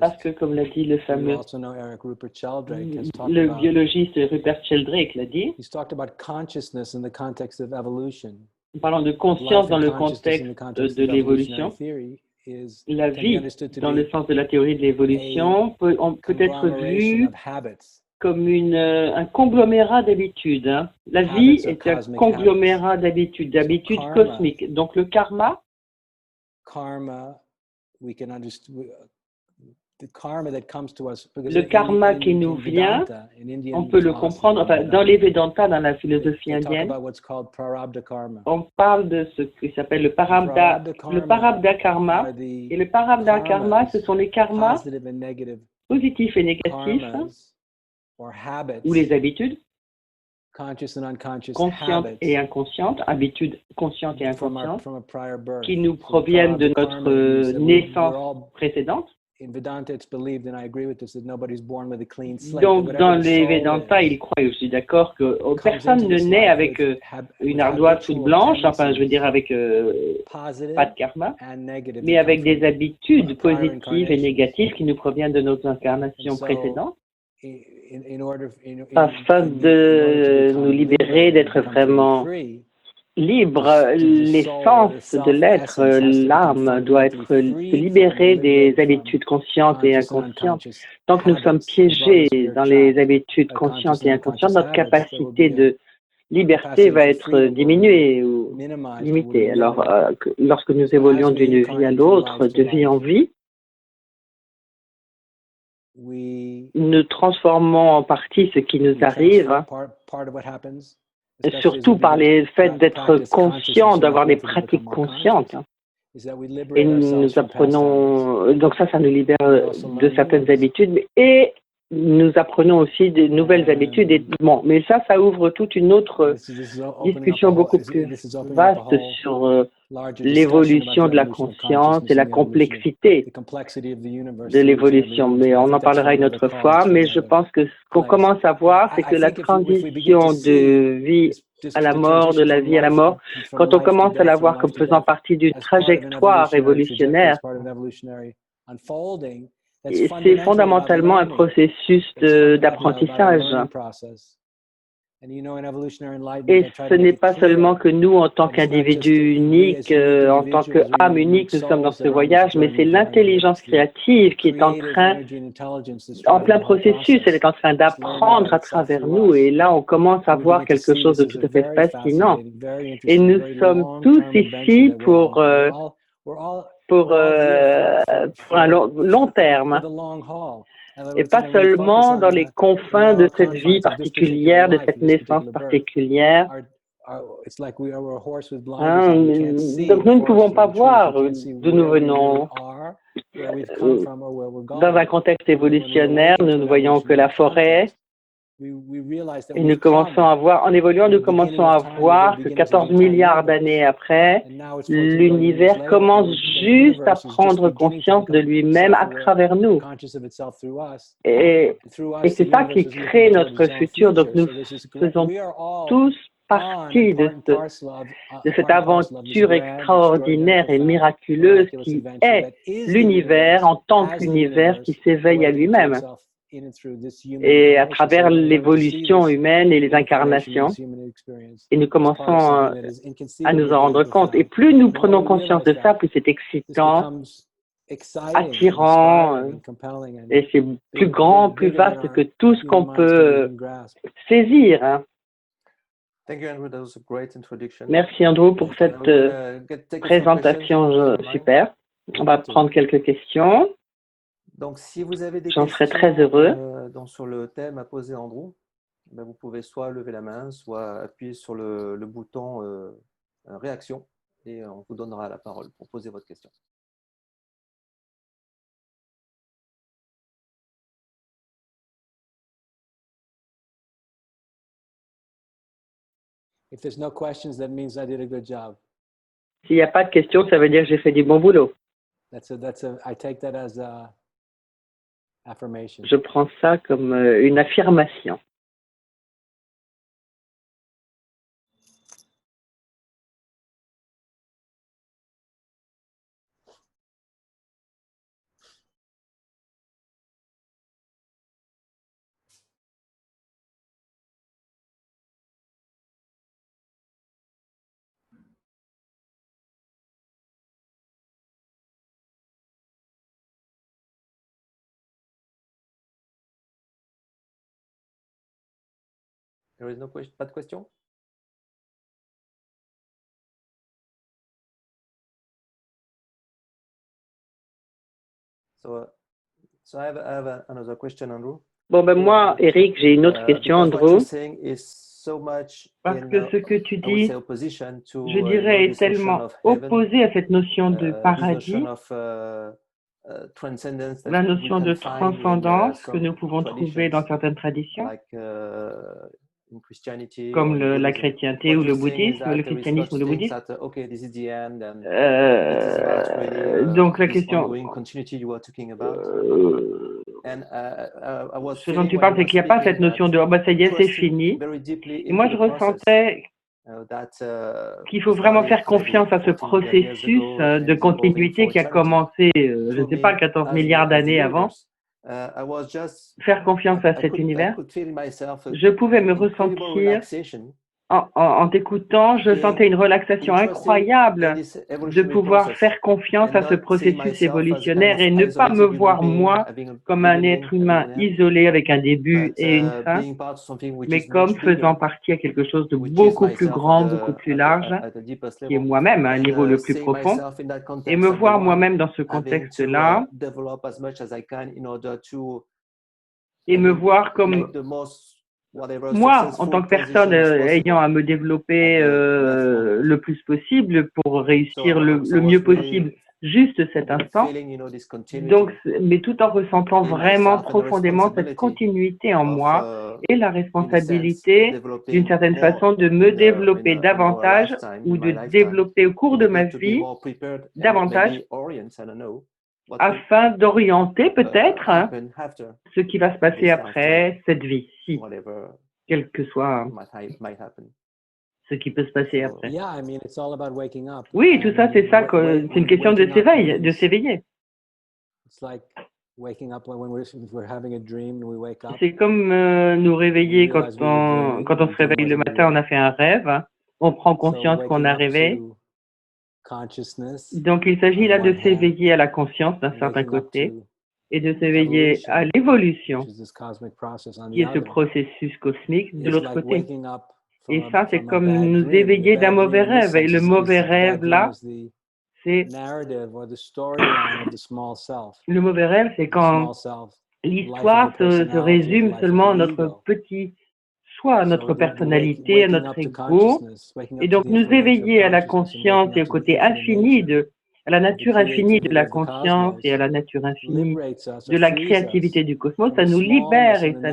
Parce que, comme l'a dit le fameux, le biologiste Rupert Sheldrake l'a dit, en parlant de conscience dans le contexte de l'évolution, la vie, dans le sens de la théorie de l'évolution, peut être vue comme un conglomérat d'habitudes. Hein. La vie est un conglomérat d'habitudes cosmiques. Donc le karma, le karma qui nous vient, on peut le comprendre, enfin, dans les Vedanta, dans la philosophie indienne, on parle de ce qui s'appelle le Prarabdha karma. Et le Prarabdha karma, ce sont les karmas positifs et négatifs, ou les habitudes, conscientes et inconscientes, habitudes conscientes et inconscientes, qui nous proviennent de notre naissance précédente. Donc, dans les Vedanta, ils croient, et je suis d'accord, que personne ne naît avec une ardoise toute blanche, enfin, je veux dire, avec pas de karma, mais avec des habitudes positives et négatives qui nous proviennent de nos incarnations précédentes. Afin de nous libérer, d'être vraiment libre, l'essence de l'être, l'âme doit se libérer des habitudes conscientes et inconscientes. Tant que nous sommes piégés dans les habitudes conscientes et inconscientes, notre capacité de liberté va être diminuée ou limitée. Alors, lorsque nous évoluons d'une vie à l'autre, de vie en vie, nous transformons en partie ce qui nous arrive, surtout par le fait d'être conscient, d'avoir des pratiques conscientes. Et nous apprenons, donc ça nous libère de certaines habitudes, et nous apprenons aussi de nouvelles habitudes. Et, bon, mais ça ouvre toute une autre discussion beaucoup plus vaste sur l'évolution de la conscience et la complexité de l'évolution. Mais on en parlera une autre fois. Mais je pense que ce qu'on commence à voir, c'est que la transition de vie à la mort, de la vie à la mort, quand on commence à la voir comme faisant partie d'une trajectoire évolutionnaire, c'est fondamentalement un processus d'apprentissage. Et ce n'est pas seulement que nous, en tant qu'individus uniques, en tant qu'âme unique, nous sommes dans ce voyage, mais c'est l'intelligence créative qui est en plein processus, elle est en train d'apprendre à travers nous. Et là, on commence à voir quelque chose de tout à fait fascinant. Et nous sommes tous ici pour un long terme, et pas seulement dans les confins de cette vie particulière, de cette naissance particulière. Donc nous ne pouvons pas voir d'où nous venons. Dans un contexte évolutionnaire, nous ne voyons que la forêt, Et nous commençons à voir, en évoluant, nous commençons à voir que 14 milliards d'années après, l'univers commence juste à prendre conscience de lui-même à travers nous. Et c'est ça qui crée notre futur. Donc nous faisons tous partie de cette aventure extraordinaire et miraculeuse qui est l'univers en tant qu'univers qui s'éveille à lui-même. Et à travers l'évolution humaine et les incarnations, et nous commençons à nous en rendre compte. Et plus nous prenons conscience de ça, plus c'est excitant, attirant, et c'est plus grand, plus vaste que tout ce qu'on peut saisir. Hein. Merci Andrew pour cette présentation super. On va prendre quelques questions. Donc, si vous avez des J'en questions serais très heureux. sur le thème à poser à Andrew, ben vous pouvez soit lever la main, soit appuyer sur le bouton réaction et on vous donnera la parole pour poser votre question. If there's no questions, that means I did a good job. S'il n'y a pas de questions, ça veut dire que j'ai fait du bon boulot. I take that as a affirmation. Je prends ça comme une affirmation. There is no question, pas de question? So I have another question, Andrew. Bon, ben moi, Eric, j'ai une autre question, Andrew. Parce que ce que tu dis, je dirais, est tellement opposé à cette notion de paradis, la notion de transcendance que nous pouvons trouver dans certaines traditions, comme la chrétienté ou le bouddhisme, le christianisme ou le bouddhisme. Donc la question, ce dont tu parles, c'est qu'il n'y a pas cette notion de « oh bah ça y est, c'est fini ». Et moi, je ressentais qu'il faut vraiment faire confiance à ce processus de continuité qui a commencé, je ne sais pas, 14 milliards d'années avant. Faire confiance à cet univers. Je pouvais me ressentir, en t'écoutant, je sentais une relaxation incroyable de pouvoir faire confiance à ce processus évolutionnaire et ne pas me voir moi comme un être humain isolé avec un début et une fin, mais comme faisant partie à quelque chose de beaucoup plus grand, beaucoup plus large, qui est moi-même à un niveau le plus profond, et me voir moi-même dans ce contexte-là, et me voir comme moi, en tant que personne ayant à me développer le plus possible pour réussir le mieux possible juste cet instant, donc, mais tout en ressentant vraiment profondément cette continuité en moi et la responsabilité d'une certaine façon de me développer davantage ou de développer au cours de ma vie davantage afin d'orienter peut-être ce qui va se passer après cette vie-ci, quel que soit ce qui peut se passer après. Oui, tout ça, c'est ça, c'est une question de s'éveiller. C'est comme nous réveiller quand on se réveille le matin, on a fait un rêve, on prend conscience qu'on a rêvé. Donc, il s'agit là de s'éveiller à la conscience d'un certain côté et de s'éveiller à l'évolution, qui est ce processus cosmique de l'autre côté. Et ça, c'est comme nous éveiller d'un mauvais rêve. Et le mauvais rêve, là, c'est... Le mauvais rêve, c'est quand l'histoire se résume seulement à notre petit soi, à notre personnalité, à notre ego. Et donc, nous éveiller à la conscience et au côté infini de à la nature infinie de la conscience et à la nature infinie de la créativité du cosmos, ça nous libère et ça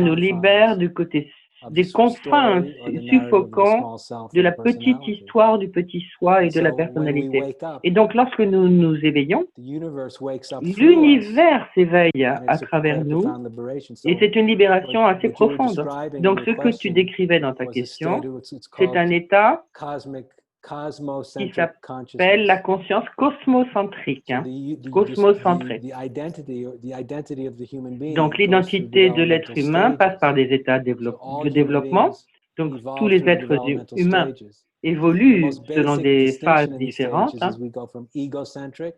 nous libère du côté des confins suffocants de la petite histoire du petit soi et de la personnalité. Et donc, lorsque nous nous éveillons, l'univers s'éveille à travers nous et c'est une libération assez profonde. Donc, ce que tu décrivais dans ta question, c'est un état qui s'appelle la conscience cosmocentrique, cosmocentrée. Donc, l'identité de l'être humain passe par des états de développement. Donc, tous les êtres humains évoluent selon des phases différentes.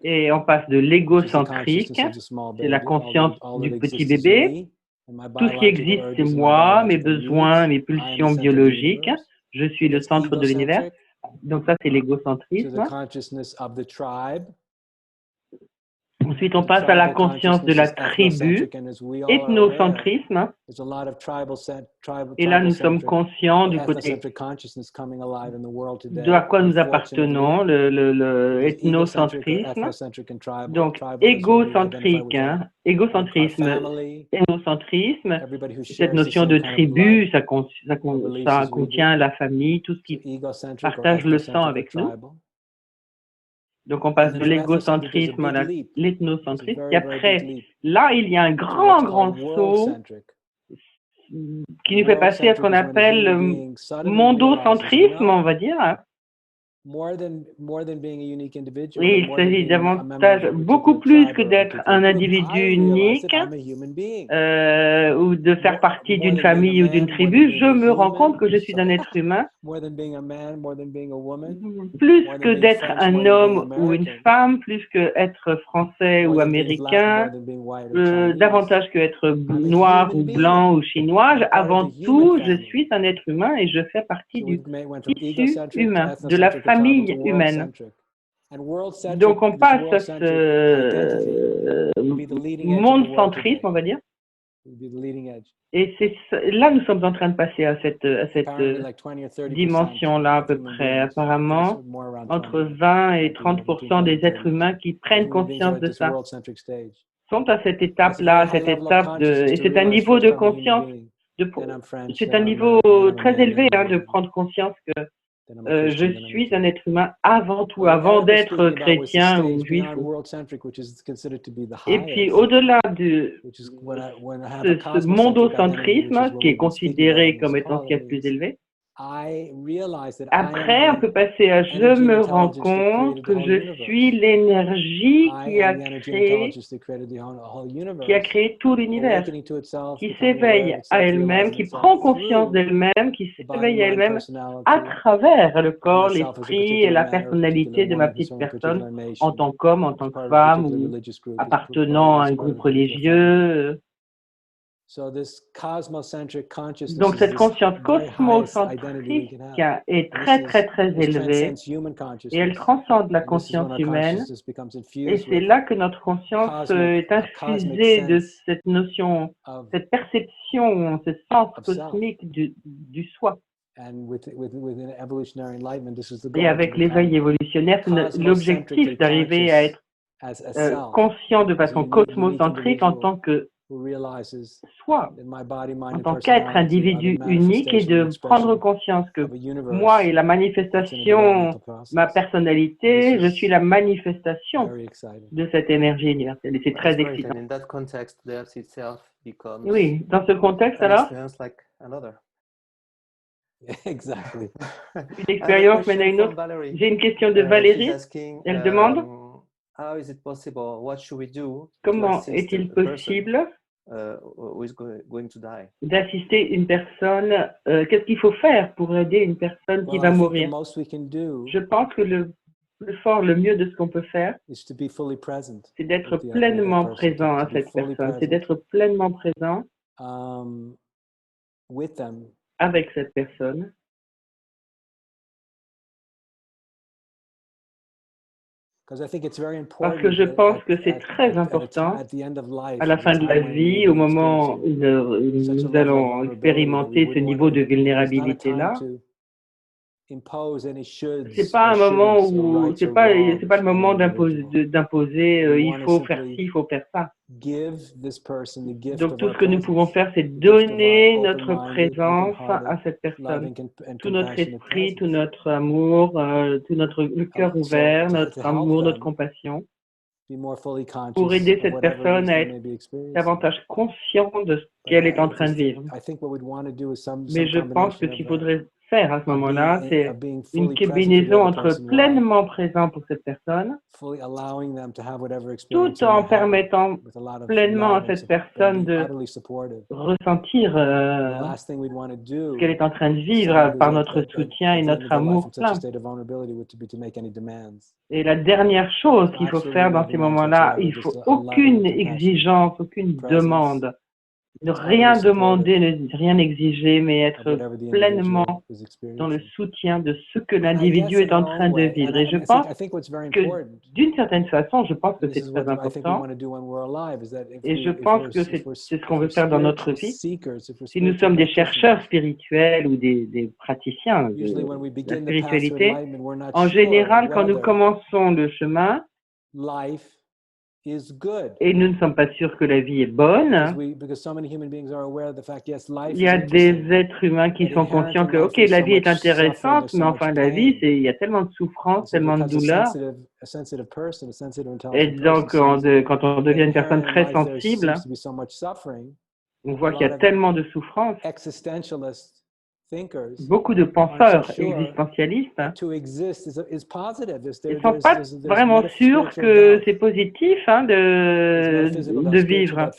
Et on passe de l'égocentrique, c'est la conscience du petit bébé. Tout ce qui existe, c'est moi, mes besoins, mes pulsions biologiques. Je suis le centre de l'univers. Donc ça, c'est l'égocentrisme. Ensuite, on passe à la conscience de la tribu, ethnocentrisme. Et là, nous sommes conscients du côté de à quoi nous appartenons, le ethnocentrisme. Donc, égocentrisme, ethnocentrisme, cette notion de tribu, ça contient la famille, tout ce qui partage le sang avec nous. Donc, on passe de l'égocentrisme à l'ethnocentrisme. Et après, là, il y a un grand saut qui nous fait passer à ce qu'on appelle le mondocentrisme, on va dire. Oui, il s'agit davantage, beaucoup plus que d'être un individu unique ou de faire partie d'une famille ou d'une tribu. Je me rends compte que je suis un être humain, plus que d'être un homme ou une femme, plus que être français ou américain, davantage que être noir ou blanc ou chinois. Avant tout, je suis un être humain et je fais partie du tissu humain, de la famille humaine. Donc on passe à ce monde-centrisme, on va dire. Et là, nous sommes en train de passer à cette dimension-là à peu près. Apparemment, entre 20 et 30% des êtres humains qui prennent conscience de ça sont à cette étape-là, et c'est un niveau de conscience, c'est un niveau très élevé de prendre conscience que je suis un être humain avant tout, avant d'être chrétien ou juif. Et puis, au-delà de ce mondocentrisme, qui est considéré comme étant ce qu'il y a de plus élevé, après, on peut passer à « je me rends compte que je suis l'énergie qui a créé tout l'univers, qui s'éveille à elle-même, qui prend conscience d'elle-même, qui s'éveille à elle-même à travers le corps, l'esprit et la personnalité de ma petite personne en tant qu'homme, en tant que femme ou appartenant à un groupe religieux. » Donc, cette conscience cosmocentrique est très élevée et elle transcende la conscience humaine. Et c'est là que notre conscience est infusée de cette notion, cette perception, ce sens cosmique du soi. Et avec l'éveil évolutionnaire, l'objectif d'arriver à être conscient de façon cosmocentrique en tant que soi, en tant qu'être individu unique, et de prendre conscience que moi et la manifestation, ma personnalité, je suis la manifestation de cette énergie universelle. Et c'est très excitant. Oui, dans ce contexte, alors, une expérience mène à une autre. J'ai une question de Valérie. Elle demande comment est-il possible d'assister une personne, qu'est-ce qu'il faut faire pour aider une personne qui va mourir? Je pense que le mieux de ce qu'on peut faire, c'est d'être pleinement présent à cette personne, c'est d'être pleinement présent avec cette personne. Parce que je pense que c'est très important à la fin de la vie, au moment où nous allons expérimenter ce niveau de vulnérabilité-là. C'est pas un moment où c'est pas le moment d'imposer il faut faire ci, il faut faire ça. Donc tout ce que nous pouvons faire, c'est donner notre présence à cette personne, tout notre esprit, tout notre amour, tout le cœur ouvert, notre amour, notre compassion, pour aider cette personne à être davantage conscient de ce qu'elle est en train de vivre. Mais je pense que ce qu'il faudrait faire à ce moment-là, c'est une combinaison entre pleinement présent pour cette personne, tout en permettant pleinement à cette personne de ressentir ce qu'elle est en train de vivre par notre soutien et notre amour plein. Et la dernière chose qu'il faut faire dans ces moments-là, il faut aucune exigence, aucune demande. Ne rien demander, ne rien exiger, mais être pleinement dans le soutien de ce que l'individu est en train de vivre. Et je pense que, d'une certaine façon, je pense que c'est très important. Et je pense que c'est ce qu'on veut faire dans notre vie. Si nous sommes des chercheurs spirituels ou des praticiens de la spiritualité, en général, quand nous commençons le chemin, et nous ne sommes pas sûrs que la vie est bonne. Il y a des êtres humains qui sont conscients que, ok, la vie est intéressante, mais enfin, la vie, il y a tellement de souffrance, tellement de douleur. Et donc, quand on devient une personne très sensible, on voit qu'il y a tellement de souffrance. Beaucoup de penseurs existentialistes ne sont pas vraiment sûrs que c'est positif de vivre.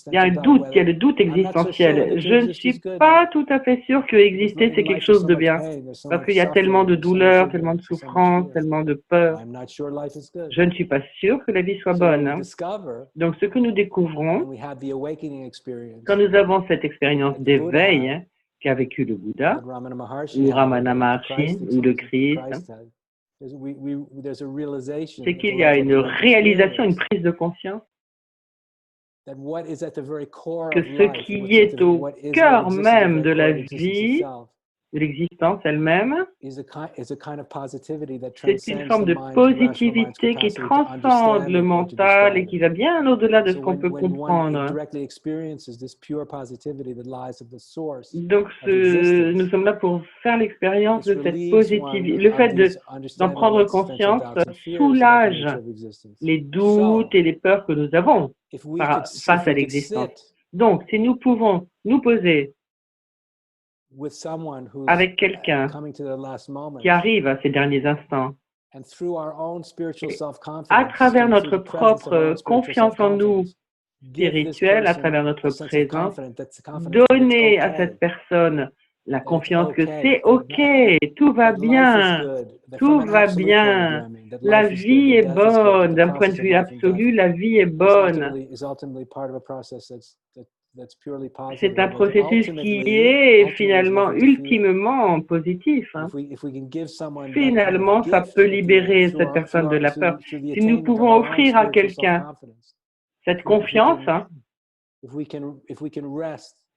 Il y a un doute, il y a le doute existentiel. Je ne suis pas tout à fait sûr que exister, c'est quelque chose de bien. Parce qu'il y a tellement de douleur, tellement de souffrance, tellement de peur. Je ne suis pas sûr que la vie soit bonne. Donc, ce que nous découvrons, quand nous avons cette expérience d'éveil, qu'a vécu le Bouddha, ou Ramana Maharshi, ou le Christ, c'est qu'il y a une réalisation, une prise de conscience que ce qui est au cœur même de la vie, de l'existence elle-même, c'est une forme de positivité qui transcende le mental et qui va bien au-delà de ce qu'on peut comprendre. Donc, nous sommes là pour faire l'expérience de cette positivité. Le fait d'en prendre conscience soulage les doutes et les peurs que nous avons face à l'existence. Donc, si nous pouvons nous poser avec quelqu'un qui arrive à ces derniers instants, à travers notre propre confiance en nous spirituelle, à travers notre présence, donner à cette personne la confiance que c'est OK, tout va bien, la vie est bonne, d'un point de vue absolu, la vie est bonne. C'est un processus qui est finalement ultimement positif. Finalement, ça peut libérer cette personne de la peur. Si nous pouvons offrir à quelqu'un cette confiance,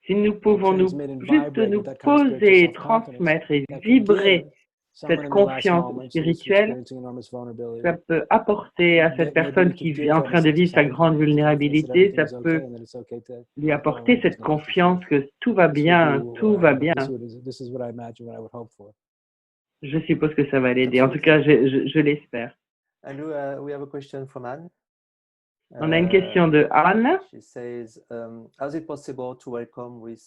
si nous pouvons juste nous poser, transmettre et vibrer cette confiance spirituelle, ça peut apporter à cette personne qui est en train de vivre sa grande vulnérabilité, ça peut lui apporter cette confiance que tout va bien, tout va bien. Je suppose que ça va l'aider. En tout cas, je l'espère. We have a question from Anne. On a une question de Anne. She says, how is it possible to welcome with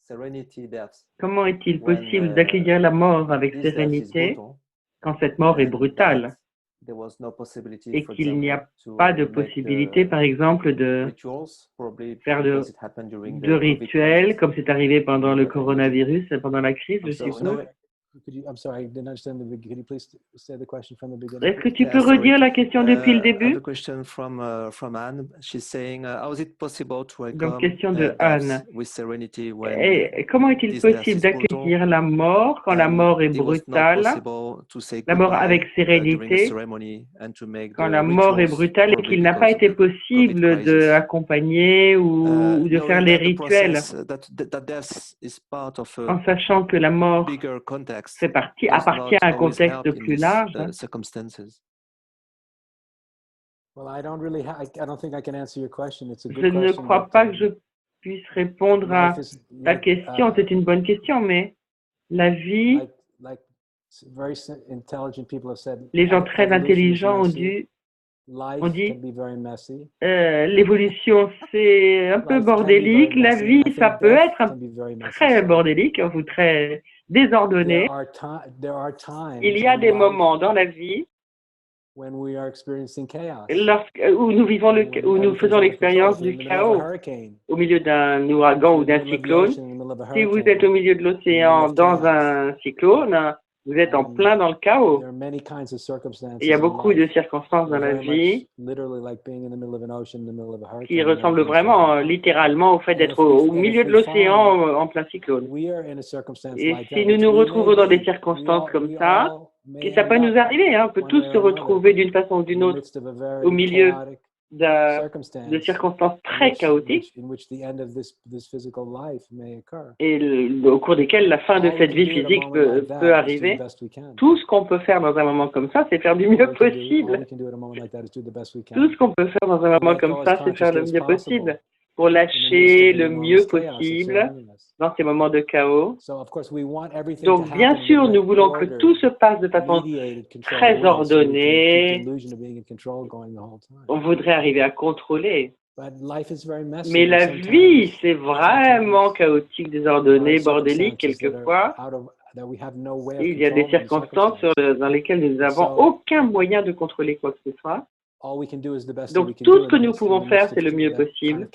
serenity death? Comment est-il possible d'accueillir la mort avec sérénité quand cette mort est brutale et qu'il n'y a pas de possibilité, par exemple, de faire de rituels, comme c'est arrivé pendant le coronavirus, pendant la crise, je suppose. I'm sorry, I didn't understand the beginning. Could you please say the question from the beginning? Est-ce que tu peux redire la question depuis le I have début? a question from Anne. She's saying, how is it possible to Donc, welcome question de death Anne. with serenity when Et comment est-il this death possible is brutal? d'accueillir la mort quand la And mort est it was not brutale, possible to say la mort goodbye avec during the sérénité, ceremony and to make quand the la mort est rituals, brutale et probably qu'il n'a pas because of été the COVID possible crisis. d'accompagner ou de faire Knowing les that the rituels, process, that death is part of a en sachant que la mort bigger context, appartient does not à un always contexte help in plus these large. circumstances. Well, I don't think I can answer your question. It's a good Je ne question. crois pas que je puisse répondre à ta question. C'est une bonne question, mais la vie, very intelligent people have said, les gens très intelligents ont dit l'évolution c'est un peu bordélique, la vie ça peut être très bordélique ou très désordonné. Il y a des moments dans la vie où nous faisons l'expérience du chaos au milieu d'un ouragan ou d'un cyclone. Si vous êtes au milieu de l'océan dans un cyclone, vous êtes en plein dans le chaos. Il y a beaucoup de circonstances dans la vie qui ressemblent vraiment, littéralement, au fait d'être au milieu de l'océan en plein cyclone. Et si nous nous retrouvons dans des circonstances comme ça, et ça peut nous arriver, hein, on peut tous se retrouver d'une façon ou d'une autre au milieu de circonstances très chaotiques et au cours desquelles la fin de cette vie physique peut arriver. Tout ce qu'on peut faire dans un moment comme ça, c'est faire du mieux possible. Tout ce qu'on peut faire dans un moment comme ça, c'est faire le mieux possible pour lâcher le mieux possible dans ces moments de chaos. Donc, bien sûr, nous voulons que tout se passe de façon très ordonnée. On voudrait arriver à contrôler. Mais la vie, c'est vraiment chaotique, désordonné, bordélique quelquefois. Il y a des circonstances dans lesquelles nous n'avons aucun moyen de contrôler quoi que ce soit. Donc, tout ce que nous pouvons faire, c'est le mieux possible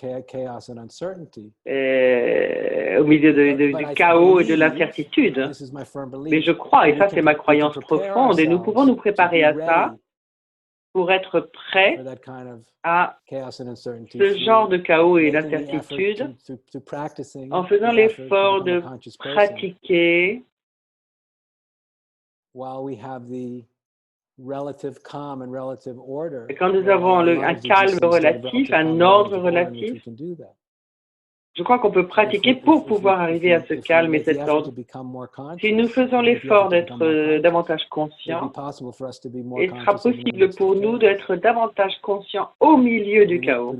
au milieu du chaos et de l'incertitude. Mais je crois, et ça c'est ma croyance profonde, et nous pouvons nous préparer à ça pour être prêts à ce genre de chaos et d'incertitude en faisant l'effort de pratiquer et quand nous avons un calme relatif, un ordre relatif, je crois qu'on peut pratiquer pour pouvoir arriver à ce calme et cet ordre. Si nous faisons l'effort d'être davantage conscients, il sera possible pour nous d'être davantage conscients au milieu du chaos.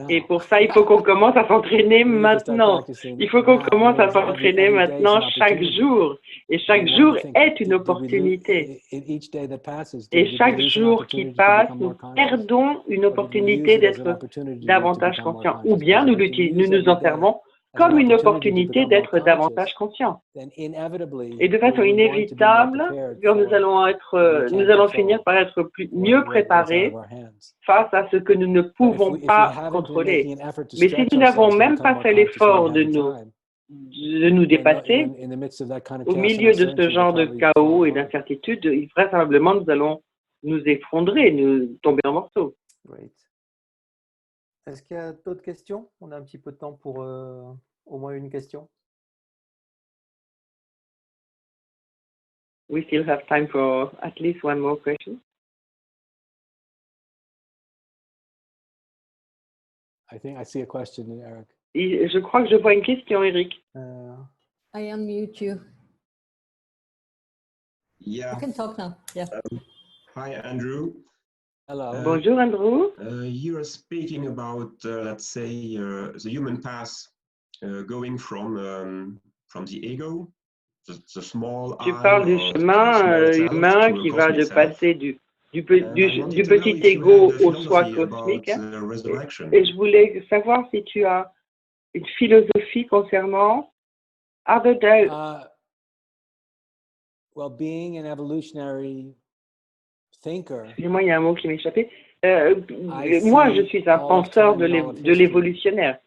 Et pour ça, il faut qu'on commence à s'entraîner maintenant. Il faut qu'on commence à s'entraîner maintenant chaque jour. Et chaque jour est une opportunité. Et chaque jour qui passe, nous perdons une opportunité d'être davantage conscients. Ou bien nous nous en servons comme une opportunité d'être davantage conscients. Et de façon inévitable, nous allons finir par être mieux préparés face à ce que nous ne pouvons pas contrôler. Mais si nous n'avons même pas fait l'effort de nous dépasser, au milieu de ce genre de chaos et d'incertitude, vraisemblablement, nous allons nous effondrer, nous tomber en morceaux. Great. Est-ce qu'il y a d'autres questions? On a un petit peu de temps pour au moins une question. We still have time for at least one more question. I think I see a question, Eric. Je crois que je vois une question, Eric. I unmute you. Yeah. You can talk now. Yeah. Hi, Andrew. Hello. Bonjour, Andrew. You are speaking about, let's say, the human path going from the ego, the small. Tu parles du chemin humain qui va de passer du petit ego au soi cosmique. Et je voulais savoir si tu as une philosophie concernant well, being an evolutionary thinker. Excusez-moi, il y a un mot qui m'échappait. Moi, je suis un penseur de l'évolutionnaire.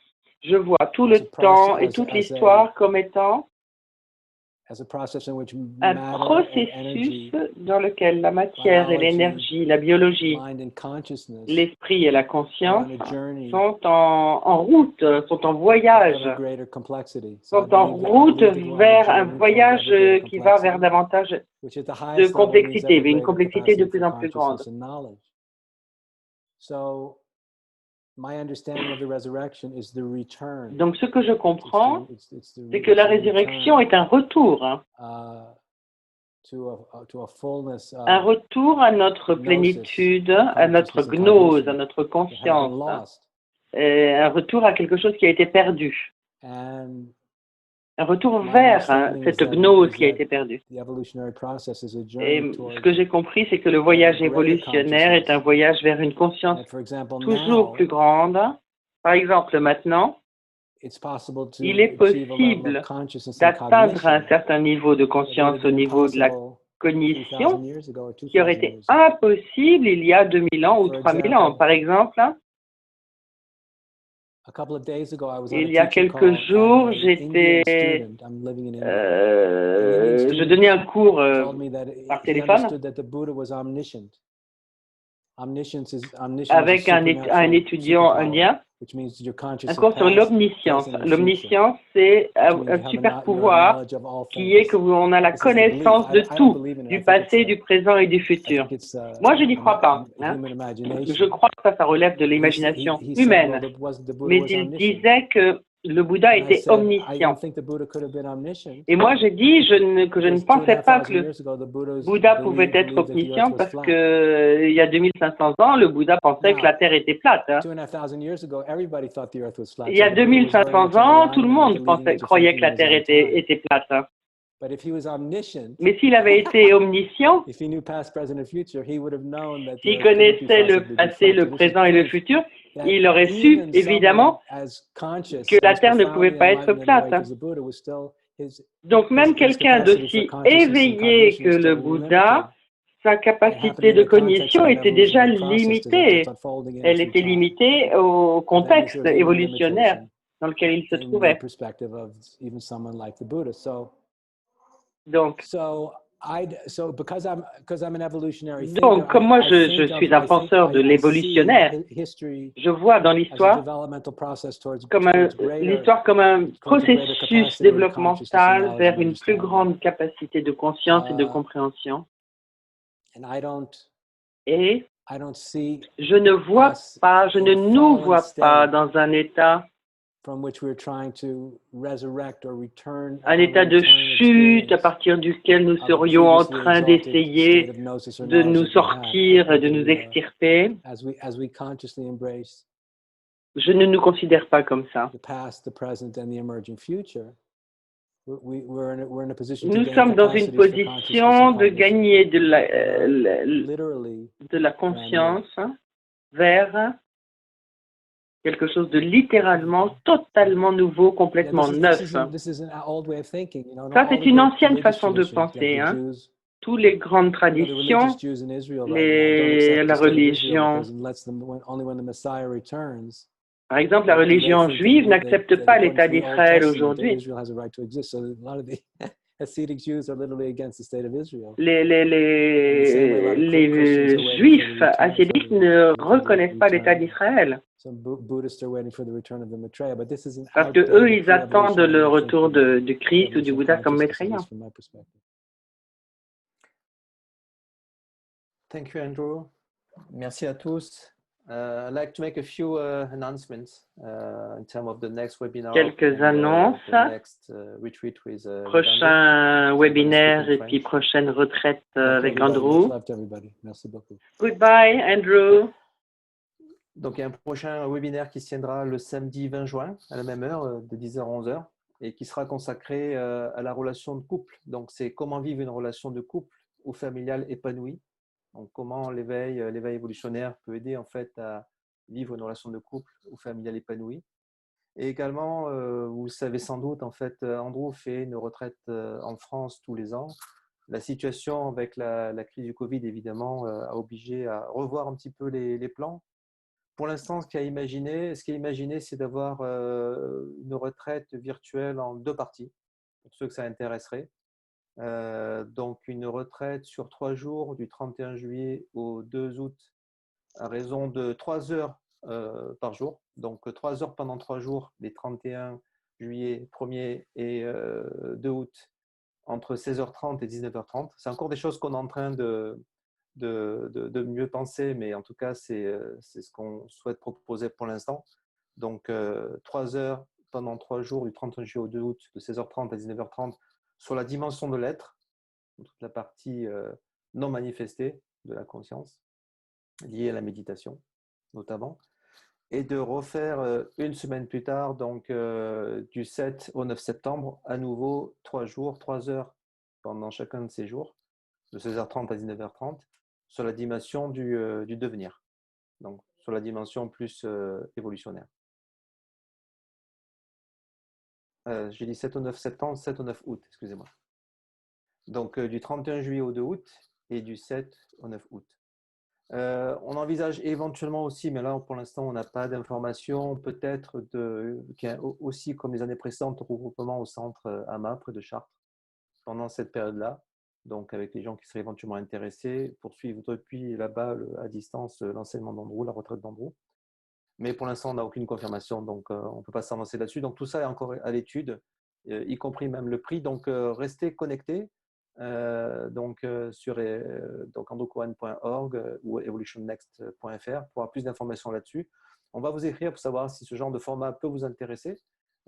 Je vois tout le temps et toute l'histoire comme étant un processus dans lequel la matière et l'énergie, la biologie, l'esprit et la conscience sont en route, sont en voyage, sont en route vers un voyage qui va vers davantage de complexité, une complexité de plus en plus grande. Donc, ce que je comprends, c'est que la résurrection est un retour, un retour à notre plénitude, à notre gnose, à notre conscience, un retour à quelque chose qui a été perdu, un retour vers cette gnose qui a été perdue. Et ce que j'ai compris, c'est que le voyage évolutionnaire est un voyage vers une conscience toujours plus grande. Par exemple, maintenant, il est possible d'atteindre un certain niveau de conscience au niveau de la cognition qui aurait été impossible il y a 2000 ans ou 3000 ans. Par exemple, il y a quelques jours, je donnais un cours par téléphone avec un étudiant indien, un cours sur l'omniscience. L'omniscience, c'est un super pouvoir qui est qu'on a la connaissance de tout, du passé, du présent et du futur. Moi, je n'y crois pas. Je crois que ça relève de l'imagination humaine. Mais il disait que le Bouddha était omniscient. Et moi, j'ai dit que je ne pensais pas que le Bouddha pouvait être omniscient parce que il y a 2500 ans, le Bouddha pensait que la Terre était plate. Il y a 2500 ans, tout le monde croyait que la Terre était plate. Mais s'il avait été omniscient, s'il connaissait le passé, le présent et le futur, il aurait su, évidemment, que la Terre ne pouvait pas être plate. Donc, même quelqu'un d'aussi éveillé que le Bouddha, sa capacité de cognition était déjà limitée. Elle était limitée au contexte évolutionnaire dans lequel il se trouvait. Donc, comme moi je suis un penseur de l'évolutionnaire, je vois dans l'histoire l'histoire comme un processus développemental vers une plus grande capacité de conscience et de compréhension. Et je ne vois pas, je ne nous vois pas dans un état de chute à partir duquel nous serions en train d'essayer de nous sortir, de nous extirper. Je ne nous considère pas comme ça. Nous sommes dans une position de gagner de la conscience vers quelque chose de littéralement, totalement nouveau, complètement neuf. Ça, c'est une ancienne façon de penser. Toutes les grandes traditions, la religion, par exemple, la religion juive n'accepte pas l'État d'Israël aujourd'hui. Les juifs hassidiques ne reconnaissent pas l'État d'Israël. Parce que eux, ils attendent le retour de Christ ou du Bouddha comme Maitreya. Thank you, Andrew. Merci à tous. I'd like to make a few announcements in terms of the next webinar. Quelques annonces. Prochain webinaire et puis prochaine retraite avec Andrew. Merci beaucoup. Goodbye, Andrew. Donc, il y a un prochain webinaire qui se tiendra le samedi 20 juin à la même heure, de 10h à 11h, et qui sera consacré à la relation de couple. Donc, c'est comment vivre une relation de couple ou familiale épanouie. Donc, comment l'éveil évolutionnaire peut aider en fait à vivre une relation de couple ou familiale épanouie. Et également, vous le savez sans doute, en fait, Andrew fait une retraite en France tous les ans. La situation avec la crise du Covid, évidemment, a obligé à revoir un petit peu les plans. Pour l'instant, ce qui est imaginé, c'est d'avoir une retraite virtuelle en 2 parties, pour ceux que ça intéresserait. Donc, une retraite sur 3 jours du 31 juillet au 2 août à raison de 3 heures par jour. Donc, 3 heures pendant 3 jours, les 31 juillet, 1er et 2 août, entre 16h30 et 19h30. C'est encore des choses qu'on est en train de mieux penser, mais en tout cas, c'est ce qu'on souhaite proposer pour l'instant. Donc, 3 heures pendant 3 jours, du 31 juillet au 2 août, de 16h30 à 19h30, sur la dimension de l'être, toute la partie non manifestée de la conscience, liée à la méditation, notamment. Et de refaire une semaine plus tard, donc du 7 au 9 septembre, à nouveau 3 jours, 3 heures pendant chacun de ces jours, de 16h30 à 19h30, sur la dimension du devenir, donc sur la dimension plus évolutionnaire. J'ai dit 7 au 9 septembre, 7 au 9 août, excusez-moi. Donc du 31 juillet au 2 août et du 7 au 9 août. On envisage éventuellement aussi, mais là pour l'instant on n'a pas d'informations, peut-être aussi comme les années précédentes, regroupement au centre AMA près de Chartres pendant cette période-là, donc avec les gens qui seraient éventuellement intéressés, poursuivre depuis là-bas à distance l'enseignement d'Andrew, la retraite d'Andrew. Mais pour l'instant on n'a aucune confirmation, donc on ne peut pas s'avancer là-dessus. Donc tout ça est encore à l'étude, y compris même le prix, donc restez connectés. Donc andrewcohen.org ou evolutionnext.fr pour avoir plus d'informations là-dessus. On va vous écrire pour savoir si ce genre de format peut vous intéresser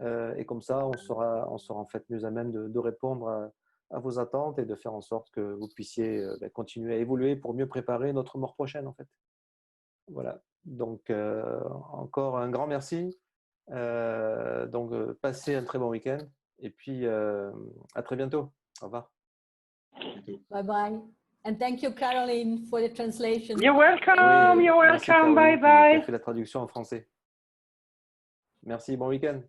et comme ça on sera en fait mieux à même de répondre à vos attentes et de faire en sorte que vous puissiez continuer à évoluer pour mieux préparer notre mort prochaine en fait. Voilà, donc encore un grand merci. Donc passez un très bon week-end et puis à très bientôt. Au revoir. Bye-bye. And thank you, Caroline, for the translation. You're welcome, Oui, you're merci welcome, Caroline qui bye-bye. a fait la traduction en français. Merci, bon week-end.